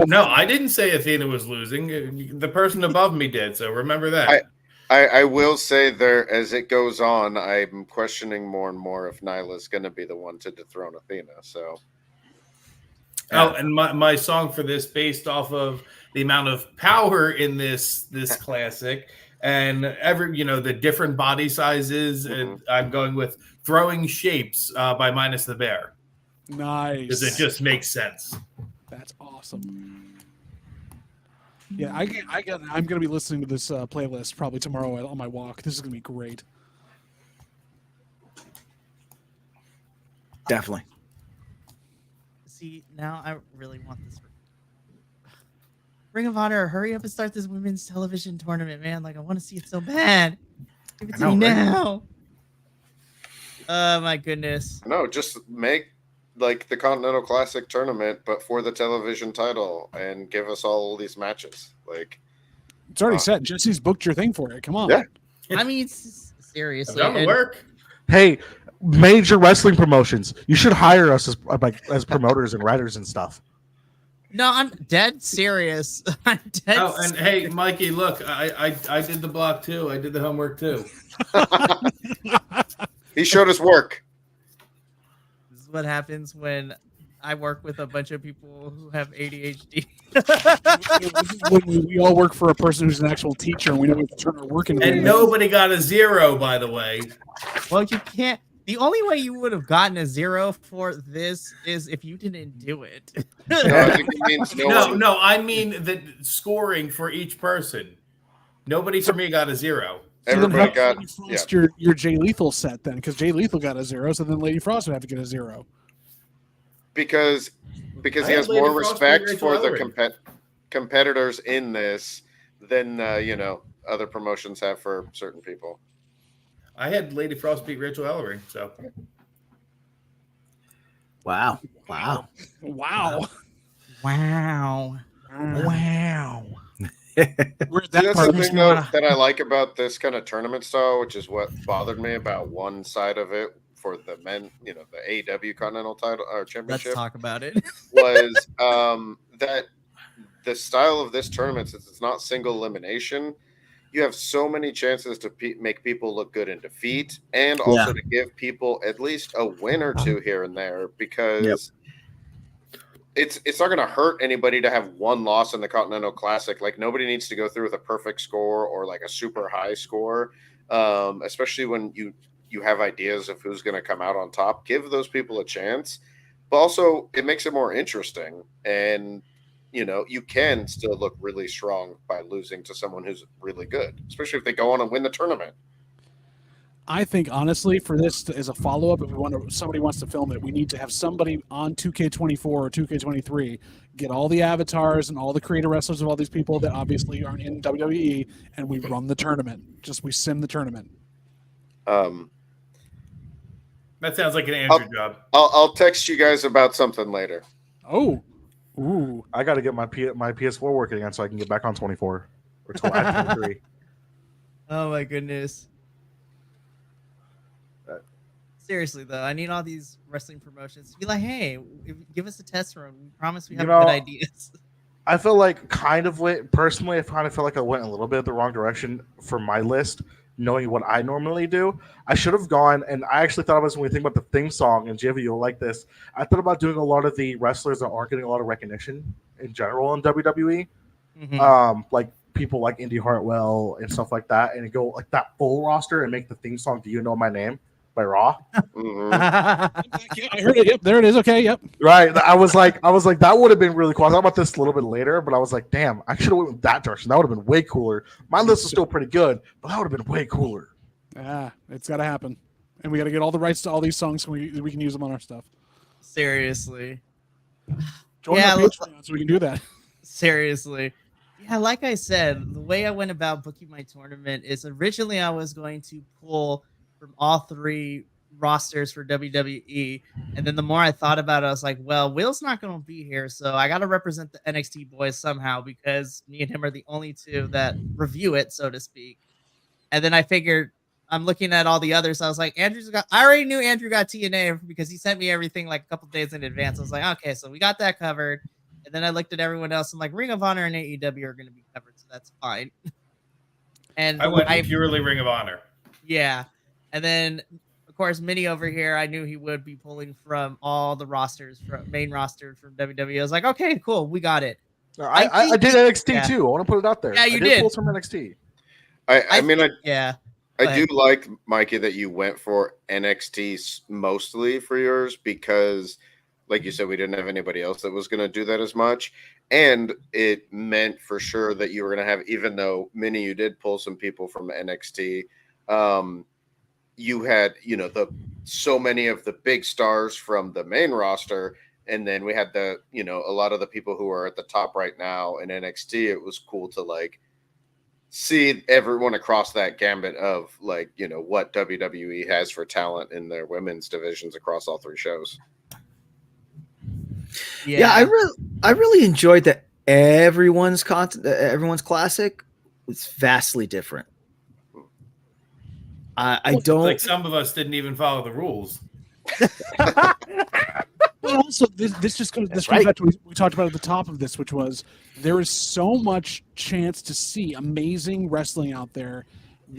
No, I didn't say Athena was losing. The person above me did, so remember that. I will say there, as it goes on, I'm questioning more and more if Nyla's going to be the one to dethrone Athena. So, and my song for this, based off of the amount of power in this classic, and the different body sizes, and I'm going with "Throwing Shapes" by Minus the Bear. Nice, because it just makes sense. That's awesome. Yeah, I'm gonna be listening to this playlist probably tomorrow on my walk. This is gonna be great. Definitely. See, now I really want this. Ring of Honor, hurry up and start this women's television tournament, man. Like, I want to see it so bad. Give it to me now. Oh, my goodness. No, just make like the Continental Classic tournament, but for the television title, and give us all these matches. Like, it's already set. Jesse's booked your thing for it. Come on. Yeah. I mean, seriously. I've done the work. Hey, major wrestling promotions, you should hire us as promoters and writers and stuff. No, I'm dead serious. I'm dead. Oh, and hey, Mikey, look, I did the block too. I did the homework too. He showed us work. This is what happens when I work with a bunch of people who have ADHD. when we all work for a person who's an actual teacher and we know we have to turn our work into. And nobody got a 0, by the way. Well, you can't. The only way you would have gotten a 0 for this is if you didn't do it. No, I think it means No, I mean the scoring for each person. Nobody for me got a 0. Everybody got your Jay Lethal set then, because Jay Lethal got a 0, so then Lady Frost would have to get a 0. Because he has more respect for the competitors in this than other promotions have for certain people. I had Lady Frost beat Rachel Ellery, so. Wow. That's the thing though that I like about this kind of tournament style, which is what bothered me about one side of it for the men, the AEW Continental title or championship. Let's talk about it. Was that the style of this tournament, since it's not single elimination, you have so many chances to make people look good in defeat, and also to give people at least a win or two here and there, because it's not going to hurt anybody to have one loss in the Continental Classic. Like, nobody needs to go through with a perfect score or like a super high score, especially when you have ideas of who's going to come out on top. Give those people a chance, but also it makes it more interesting, and you can still look really strong by losing to someone who's really good, especially if they go on and win the tournament. I think, honestly, for this as a follow-up, if somebody wants to film it, we need to have somebody on 2K24 or 2K23 get all the avatars and all the creator wrestlers of all these people that obviously aren't in WWE, and we run the tournament. We sim the tournament. That sounds like an Andrew job. I'll text you guys about something later. Oh. Ooh. I got to get my PS4 working again so I can get back on 24 or 23. Oh my goodness. Seriously though, I need all these wrestling promotions to be like, hey, give us a test run. We promise we have good ideas. I feel like I kind of feel like I went a little bit the wrong direction for my list, knowing what I normally do. I should have gone, and I actually thought about this when we think about the theme song, and Jivy, you'll like this. I thought about doing a lot of the wrestlers that aren't getting a lot of recognition in general in WWE. Like people like Indy Hartwell and stuff like that, and go like that full roster and make the theme song "Do You Know My Name?" by Raw. Mhm. Yeah, I heard it. Yep, there it is. Okay, yep. Right. I was like, that would have been really cool. I thought about this a little bit later, but I was like, damn, I should have went with that direction. That would have been way cooler. My list is still pretty good, but that would have been way cooler. It's got to happen, and we got to get all the rights to all these songs so we can use them on our stuff. Seriously. Join Yeah, our look- Patreon so we can do that. Seriously. Yeah, like I said, the way I went about booking my tournament is originally I was going to pull from all three rosters for WWE. And then the more I thought about it, I was like, well, Will's not going to be here. So I got to represent the NXT boys somehow because me and him are the only two that review it, so to speak. And then I figured I'm looking at all the others. I was like, I already knew Andrew got TNA because he sent me everything like a couple days in advance. I was like, okay, so we got that covered. And then I looked at everyone else. I'm like, Ring of Honor and AEW are going to be covered, so that's fine. And I went purely Ring of Honor. Yeah. And then, of course, Minnie over here, I knew he would be pulling from all the rosters, from main roster from WWE. I was like, okay, cool, we got it. I did NXT yeah. too. I want to put it out there. Yeah, you I did. pull from NXT. I mean, yeah. I do like, Mikey, that you went for NXT mostly for yours because, like you said, we didn't have anybody else that was going to do that as much. And it meant for sure that you were going to have, even though, Minnie, you did pull some people from NXT, you had, so many of the big stars from the main roster. And then we had a lot of the people who are at the top right now in NXT. It was cool to see everyone across that gambit of what WWE has for talent in their women's divisions across all three shows. Yeah, I really enjoyed that everyone's classic was vastly different. I don't like some of us didn't even follow the rules. But also, this just goes. This goes back to what we talked about at the top of this, which was there is so much chance to see amazing wrestling out there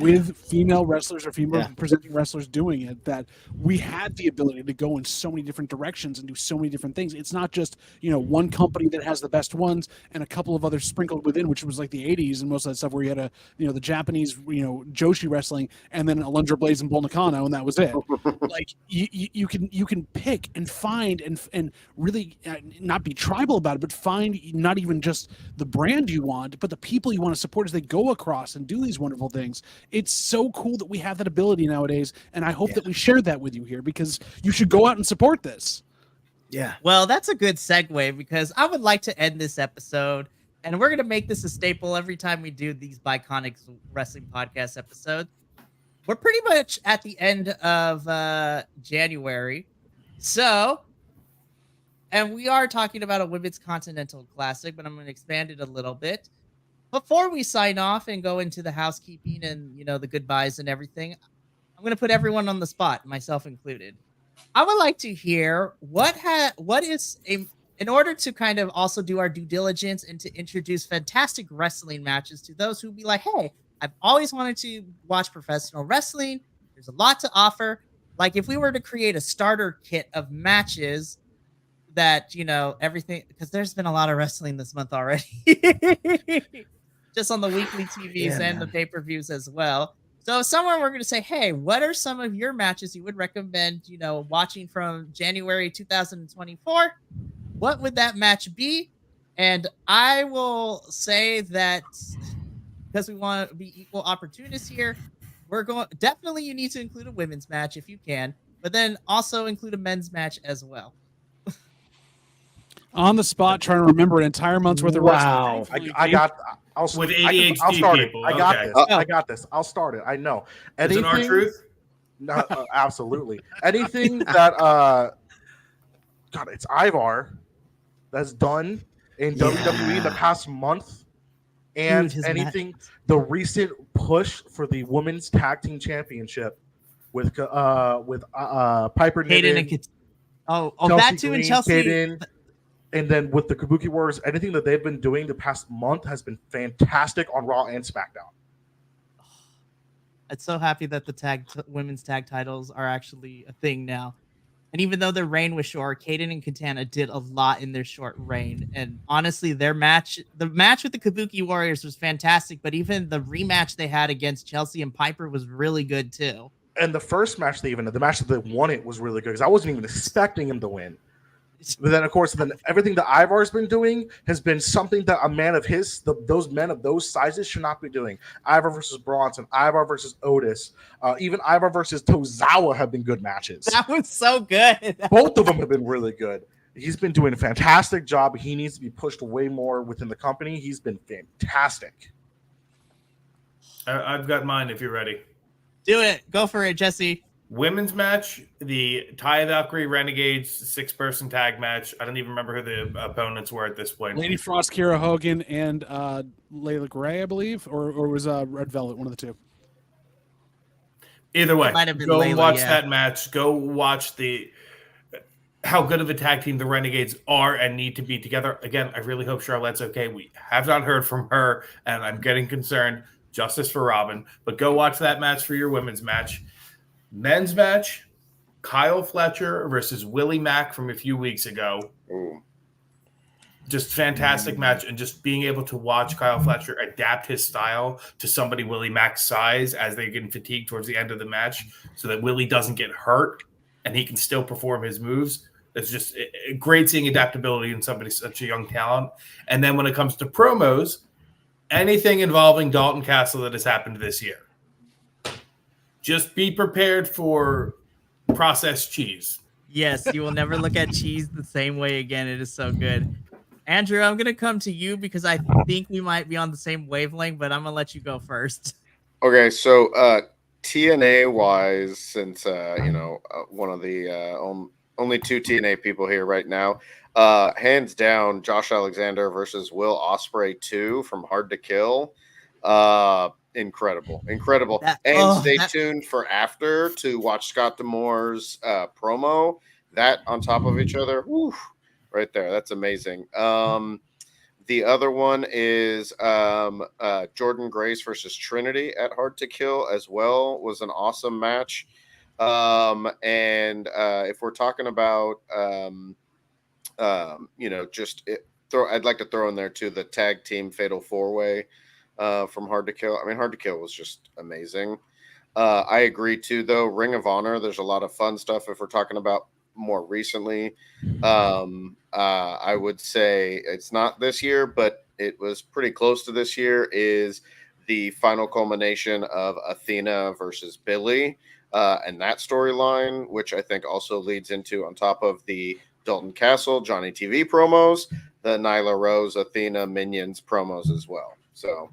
with female wrestlers or female presenting wrestlers doing it, that we had the ability to go in so many different directions and do so many different things. It's not just, one company that has the best ones and a couple of others sprinkled within, which was like the 80s and most of that stuff where you had the Japanese, Joshi wrestling and then Alundra Blaze and Bull Nakano, and that was it. Like you can pick and find and really not be tribal about it, but find not even just the brand you want, but the people you want to support as they go across and do these wonderful things. It's so cool that we have that ability nowadays, and I hope that we shared that with you here because you should go out and support this. Yeah. Well, that's a good segue because I would like to end this episode, and we're going to make this a staple every time we do these Bi-Conics Wrestling Podcast episodes. We're pretty much at the end of January, and we are talking about a Women's Continental Classic, but I'm going to expand it a little bit. Before we sign off and go into the housekeeping and the goodbyes and everything, I'm going to put everyone on the spot, myself included. I would like to hear in order to kind of also do our due diligence and to introduce fantastic wrestling matches to those who be like, hey, I've always wanted to watch professional wrestling. There's a lot to offer. Like if we were to create a starter kit of matches that, everything, because there's been a lot of wrestling this month already. Just on the weekly TVs and the pay-per-views as well. So somewhere we're going to say, hey, what are some of your matches you would recommend, watching from January 2024? What would that match be? And I will say that because we want to be equal opportunists here, definitely you need to include a women's match if you can, but then also include a men's match as well. On the spot, trying to remember an entire month's worth of wrestling. I'll with ADHD I'll start people. It. I got this. I'll start it. I know. Is it our truth? No, absolutely. Anything that God, it's Ivar that's done in WWE in the past month, and anything the recent push for the women's tag team championship with Piper Niven, and that too, Green, and Chelsea. Kaden, and then with the Kabuki Warriors, anything that they've been doing the past month has been fantastic on Raw and SmackDown. I'm so happy that the women's tag titles are actually a thing now. And even though their reign was short, Kaden and Katana did a lot in their short reign. And honestly, the match with the Kabuki Warriors was fantastic. But even the rematch they had against Chelsea and Piper was really good too. And the first match the match that they won it was really good because I wasn't even expecting him to win. But then, of course, everything that Ivar's been doing has been something that a man of those men of those sizes should not be doing. Ivar versus Bronson, Ivar versus Otis, even Ivar versus Tozawa have been good matches. That was so good. Both of them have been really good. He's been doing a fantastic job. He needs to be pushed way more within the company. He's been fantastic. I've got mine if you're ready. Do it. Go for it, Jesse. Women's match, the Taya Valkyrie Renegades 6-person tag match. I don't even remember who the opponents were at this point. Lady Frost, Kira Hogan, and Layla Gray, I believe, or was Red Velvet, one of the two. Either way, Might have been go Layla, watch yeah. that match. Go watch how good of a tag team the Renegades are and need to be together. Again, I really hope Charlotte's okay. We have not heard from her, and I'm getting concerned. Justice for Robin. But go watch that match for your women's match. Men's match, Kyle Fletcher versus Willie Mack from a few weeks ago. Ooh. Just fantastic match, and just being able to watch Kyle Fletcher adapt his style to somebody Willie Mack's size as they get fatigued towards the end of the match so that Willie doesn't get hurt and he can still perform his moves. It's just great seeing adaptability in somebody such a young talent. And then when it comes to promos, anything involving Dalton Castle that has happened this year. Just be prepared for processed cheese. Yes, you will never look at cheese the same way again. It is so good. Andrew, I'm going to come to you because I think we might be on the same wavelength, but I'm going to let you go first. Okay, so TNA wise, since one of the only two TNA people here right now, hands down, Josh Alexander versus Will Ospreay 2 from Hard to Kill. Incredible. Stay tuned for after to watch Scott D'Amore's promo. That on top of each other, whew, right there. That's amazing. The other one is Jordan Grace versus Trinity at Hard to Kill as well. Was an awesome match. If we're talking about I'd like to throw in there too the tag team Fatal 4-Way from Hard to Kill. I mean, Hard to Kill was just amazing. I agree too, though. Ring of Honor, there's a lot of fun stuff if we're talking about more recently. I would say it's not this year, but it was pretty close to this year, is the final culmination of Athena versus Billy and that storyline, which I think also leads into, on top of the Dalton Castle, Johnny TV promos, the Nyla Rose, Athena, Minions promos as well. So,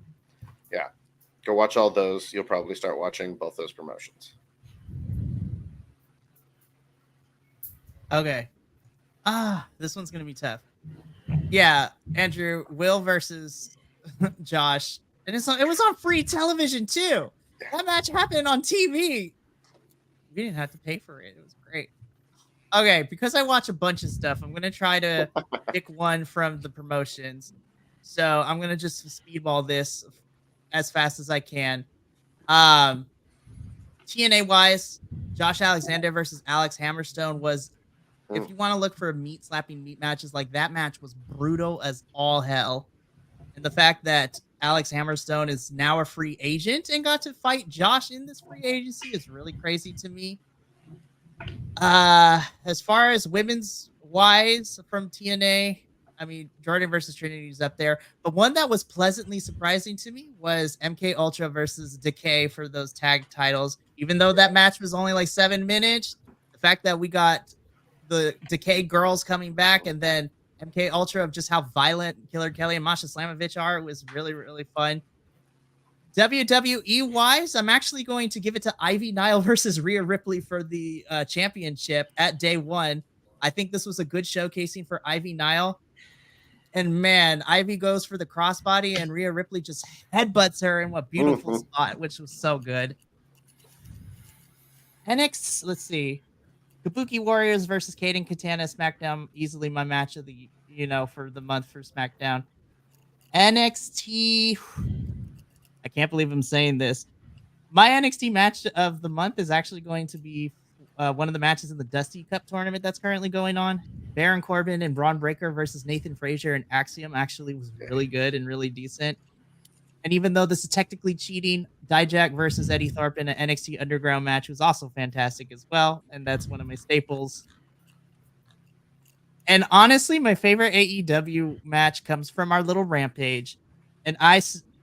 yeah, go watch all those. You'll probably start watching both those promotions. Okay. This one's going to be tough. Yeah, Andrew, Will versus Josh. And it was on free television, too. That match happened on TV. We didn't have to pay for it. It was great. Okay, because I watch a bunch of stuff, I'm going to try to pick one from the promotions. So I'm going to just speedball this as fast as I can. TNA-wise, Josh Alexander versus Alex Hammerstone was, if you want to look for slapping meat matches, like that match was brutal as all hell. And the fact that Alex Hammerstone is now a free agent and got to fight Josh in this free agency is really crazy to me. As far as women's wise from TNA, I mean, Jordan versus Trinity is up there. But one that was pleasantly surprising to me was MK Ultra versus Decay for those tag titles. Even though that match was only like 7 minutes, the fact that we got the Decay girls coming back and then MK Ultra of just how violent Killer Kelly and Masha Slamovich are was really, really fun. WWE wise, I'm actually going to give it to Ivy Nile versus Rhea Ripley for the championship at day one. I think this was a good showcasing for Ivy Nile. And man, Ivy goes for the crossbody and Rhea Ripley just headbutts her in a beautiful spot, which was so good. NXT, let's see. Kabuki Warriors versus Kaden Katana SmackDown, easily my match of the, for the month for SmackDown. NXT, I can't believe I'm saying this. My NXT match of the month is actually going to be one of the matches in the Dusty Cup tournament that's currently going on. Baron Corbin and Braun Breaker versus Nathan Frazier and Axiom actually was really good and really decent. And even though this is technically cheating, Dijak versus Eddie Thorpe in an NXT Underground match was also fantastic as well. And that's one of my staples. And honestly, my favorite AEW match comes from our little Rampage. And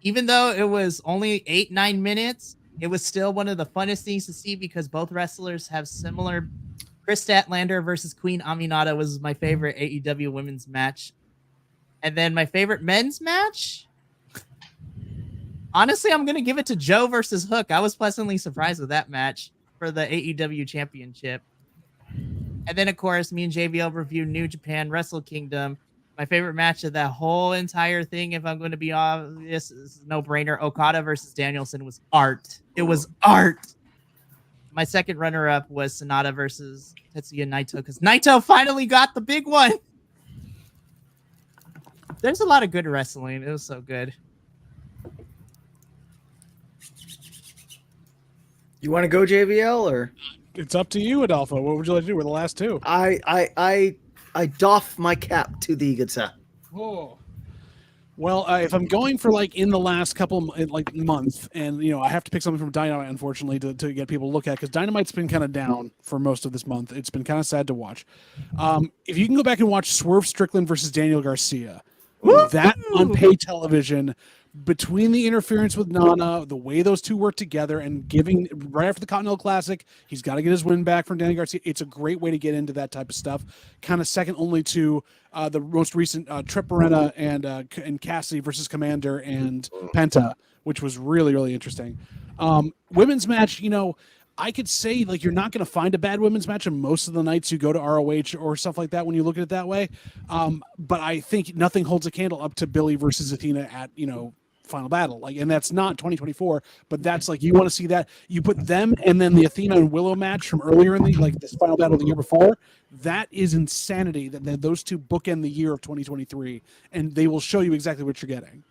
even though it was only 8-9 minutes, it was still one of the funnest things to see because both wrestlers have similar. Chris Statlander versus Queen Aminata was my favorite AEW women's match. And then my favorite men's match, honestly, I'm going to give it to Joe versus Hook. I was pleasantly surprised with that match for the AEW championship. And then, of course, me and JVL reviewed New Japan Wrestle Kingdom. My favorite match of that whole entire thing, if I'm going to be obvious, is no-brainer. Okada versus Danielson was art. It was art. My second runner-up was Sonata versus Tetsuya Naito because Naito finally got the big one. There's a lot of good wrestling. It was so good. You want to go JVL or? It's up to you, Adolfo. What would you like to do? We're the last two. I doff my cap to the Igata. Oh. Well, if I'm going for like in the last couple like month, and I have to pick something from Dynamite, unfortunately, to get people to look at because Dynamite's been kind of down for most of this month. It's been kind of sad to watch. If you can go back and watch Swerve Strickland versus Daniel Garcia, that on pay television. Between the interference with Nana, the way those two work together, and giving right after the Continental Classic, he's got to get his win back from Danny Garcia. It's a great way to get into that type of stuff. Kind of second only to the most recent Trip Arena and Cassidy versus Commander and Penta, which was really, really interesting. Women's match, I could say like you're not going to find a bad women's match on most of the nights you go to ROH or stuff like that when you look at it that way. But I think nothing holds a candle up to Billy versus Athena at Final Battle, and that's not 2024, but that's like you want to see that. You put them and then the Athena and Willow match from earlier in this Final Battle the year before. That is insanity that those two bookend the year of 2023, and they will show you exactly what you're getting.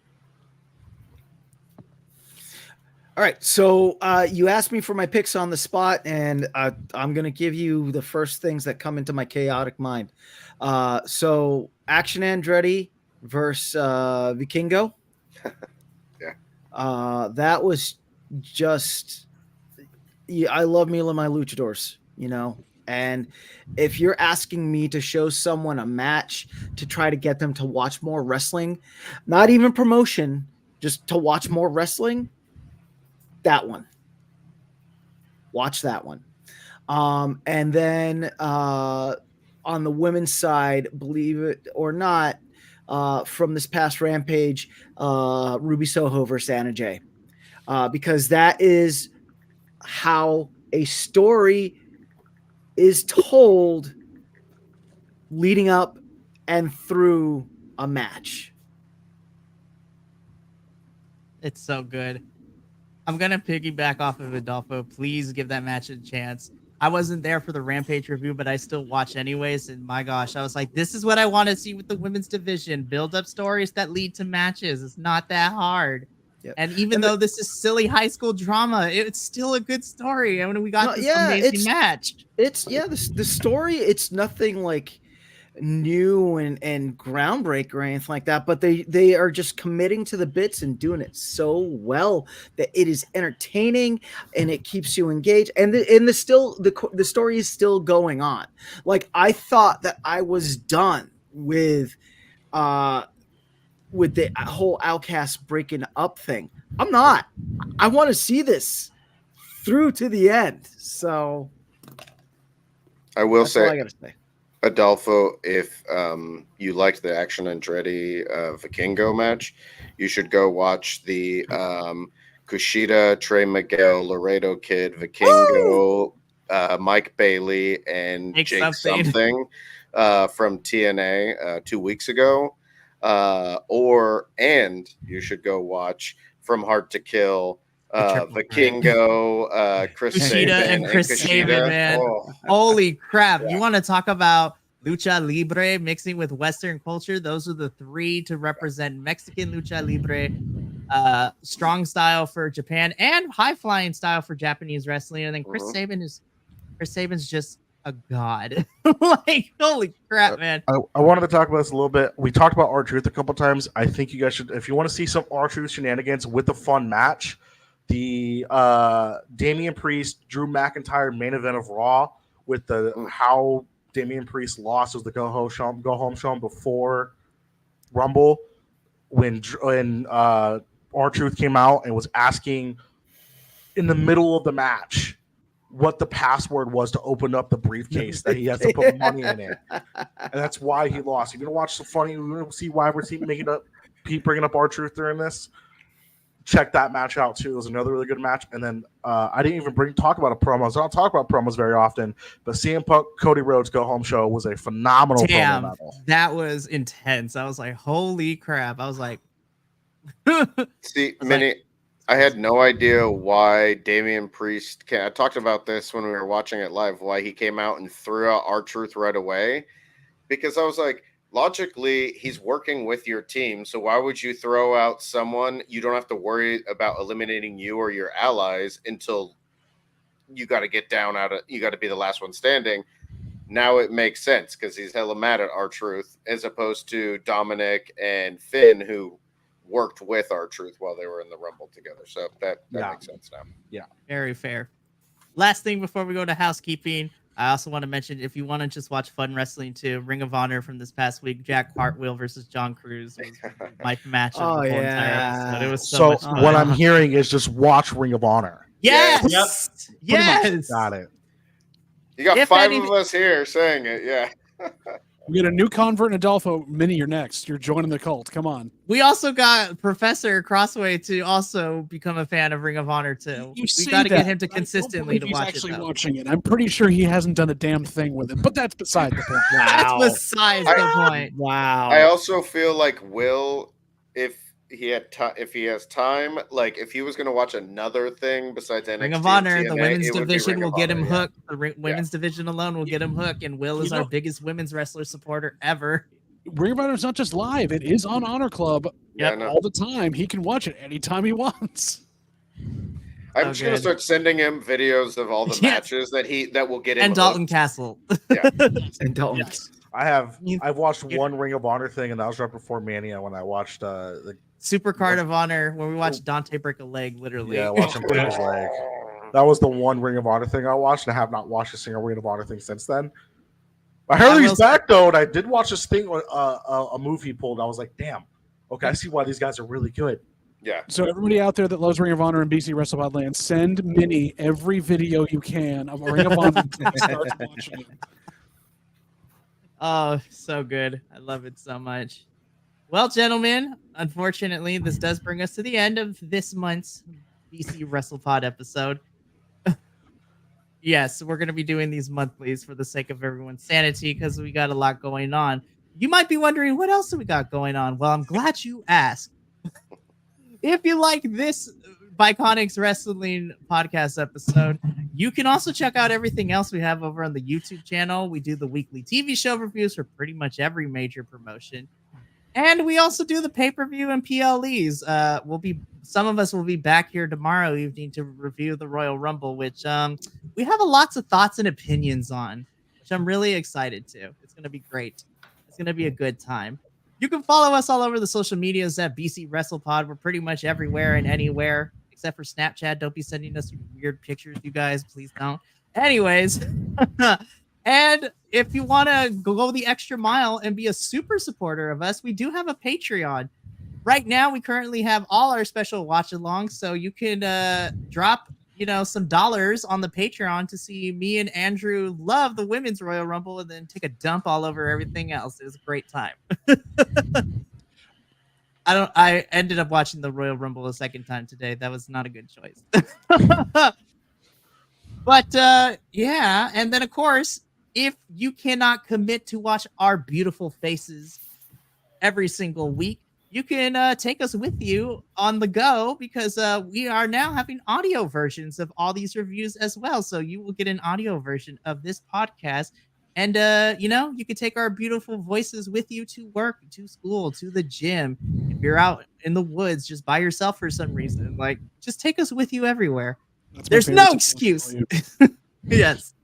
All right, so you asked me for my picks on the spot, and I'm going to give you the first things that come into my chaotic mind. So Action Andretti versus Vikingo. That was just, I love me and my luchadors, and if you're asking me to show someone a match to try to get them to watch more wrestling, not even promotion, just to watch more wrestling, that one. Watch that one. And then on the women's side, believe it or not, from this past Rampage, Ruby Soho versus Anna Jay. Because that is how a story is told leading up and through a match. It's so good. I'm going to piggyback off of Adolfo. Please give that match a chance. I wasn't there for the Rampage review, but I still watch anyways. And my gosh, I was like, this is what I want to see with the women's division. Build up stories that lead to matches. It's not that hard. Yep. And even though this is silly high school drama, it's still a good story. I mean, we got this amazing match. The story, it's nothing like new and groundbreaking or anything like that, but they are just committing to the bits and doing it so well that it is entertaining and it keeps you engaged, and the story is still going on. Like, I thought that I was done with the whole Outcast breaking up thing. I'm not. I want to see this through to the end. So I will that's all I say, gotta say. Adolfo, if you liked the Action Andretti Vikingo match, you should go watch the Kushida, Trey Miguel, Laredo Kid, Vikingo, Mike Bailey, and Jake something from TNA 2 weeks ago. And you should go watch From Heart to Kill, Vikingo, Chris Kushida and Chris Sabin, man. Oh. Holy crap. Yeah. You want to talk about Lucha Libre mixing with Western culture? Those are the three to represent Mexican Lucha Libre, strong style for Japan, and high flying style for Japanese wrestling. And then Chris Sabin's just a god. Like, holy crap, man. I wanted to talk about this a little bit. We talked about R-Truth a couple times. I think you guys should, if you want to see some R-Truth shenanigans with a fun match, the Damian Priest, Drew McIntyre main event of Raw with the how Damian Priest lost was the go home show before Rumble when R-Truth came out and was asking in the middle of the match what the password was to open up the briefcase that he has to put money in it, and that's why he lost. You're gonna watch the funny. You're gonna see why we're bringing up R-Truth during this. Check that match out too. It was another really good match. And then I didn't even talk about a promos. I don't talk about promos very often, but CM Punk Cody Rhodes Go Home show was a phenomenal promo battle. That was intense. I was like, holy crap. I was like, see, Minnie, I had no idea why Damian Priest I talked about this when we were watching it live, why he came out and threw out R-Truth right away. Because I was like, logically, he's working with your team, so why would you throw out someone you don't have to worry about eliminating you or your allies until you got to get down you got to be the last one standing? Now it makes sense because he's hella mad at R-Truth as opposed to Dominic and Finn, who worked with R-Truth while they were in the Rumble together. So that makes sense now. Yeah, very fair. Last thing before we go to housekeeping, I also want to mention, if you want to just watch fun wrestling too, Ring of Honor from this past week, Jack Cartwheel versus John Cruz was my match of the whole entire episode. It was so much fun. What I'm hearing is just watch Ring of Honor. Yes! Yes! Got it. You got five of us here saying it, yeah. We got a new convert and Adolfo. Minnie, you're next. You're joining the cult. Come on. We also got Professor Crossway to also become a fan of Ring of Honor too. We got to get him to consistently to watch it. Watching it. I'm pretty sure he hasn't done a damn thing with it, but that's beside the point. Wow. That's beside the point. Wow. I also feel like Will, if he has time, like if he was going to watch another thing besides NXT, Ring of Honor, TNA, the women's division will get him hooked. The women's division alone will get him hooked, and Will is our biggest women's wrestler supporter ever. Ring of Honor is not just live; it is on Honor Club all the time. He can watch it anytime he wants. I'm just going to start sending him videos of all the matches that will get him. And Dalton Castle. Yeah. And Dalton. Yes. I've watched one Ring of Honor thing, and that was right before Mania when I watched the Super Card of Honor, where we watched Dante break a leg, literally. Yeah, watch him break his leg. That was the one Ring of Honor thing I watched, and I have not watched a single Ring of Honor thing since then. I heard he's back though, and I did watch this thing, a movie he pulled. I was like, damn, okay, I see why these guys are really good. Yeah. So everybody out there that loves Ring of Honor and BC WrestlePod Land, send Minnie every video you can of Ring of Honor. Start watching it. Oh, so good. I love it so much. Well, gentlemen, unfortunately, this does bring us to the end of this month's BC WrestlePod episode. Yes, we're going to be doing these monthlies for the sake of everyone's sanity because we got a lot going on. You might be wondering, what else do we got going on? Well, I'm glad you asked. If you like this Bi-Conics Wrestling Podcast episode, you can also check out everything else we have over on the YouTube channel. We do the weekly TV show reviews for pretty much every major promotion. And we also do the pay-per-view and PLEs. Some of us will be back here tomorrow evening to review the Royal Rumble, which we have lots of thoughts and opinions on, which I'm really excited to. It's going to be great. It's going to be a good time. You can follow us all over the social medias at BC WrestlePod. We're pretty much everywhere and anywhere, except for Snapchat. Don't be sending us weird pictures, you guys. Please don't. Anyways, and if you want to go the extra mile and be a super supporter of us, we do have a Patreon. Right now, we currently have all our special watch-alongs, so you can drop some dollars on the Patreon to see me and Andrew love the Women's Royal Rumble and then take a dump all over everything else. It was a great time. I ended up watching the Royal Rumble a second time today. That was not a good choice. But yeah, and then of course, if you cannot commit to watch our beautiful faces every single week, you can take us with you on the go because we are now having audio versions of all these reviews as well. So you will get an audio version of this podcast. And, you can take our beautiful voices with you to work, to school, to the gym. If you're out in the woods just by yourself for some reason, just take us with you everywhere. There's no excuse. Yes.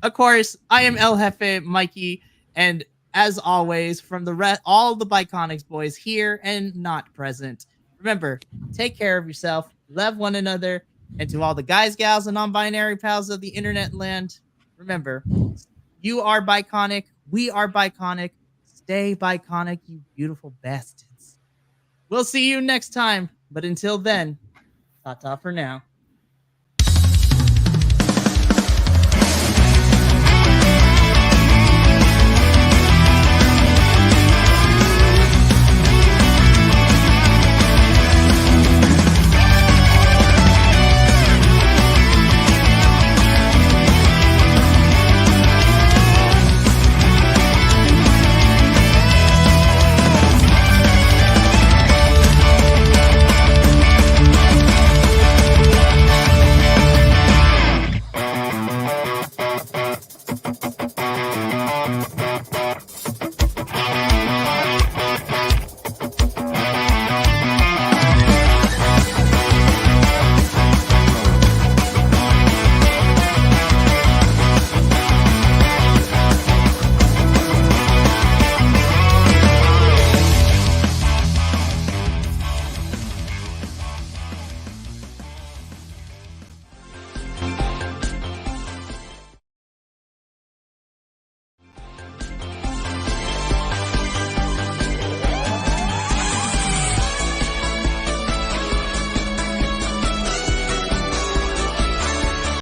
Of course, I am El Jefe Mikey, and as always, from all the Bi-Conics boys here and not present, remember, take care of yourself, love one another, and to all the guys, gals, and non-binary pals of the internet land, remember, you are Bi-Conic, we are Bi-Conic, stay Bi-Conic, you beautiful bastards. We'll see you next time, but until then, ta-ta for now.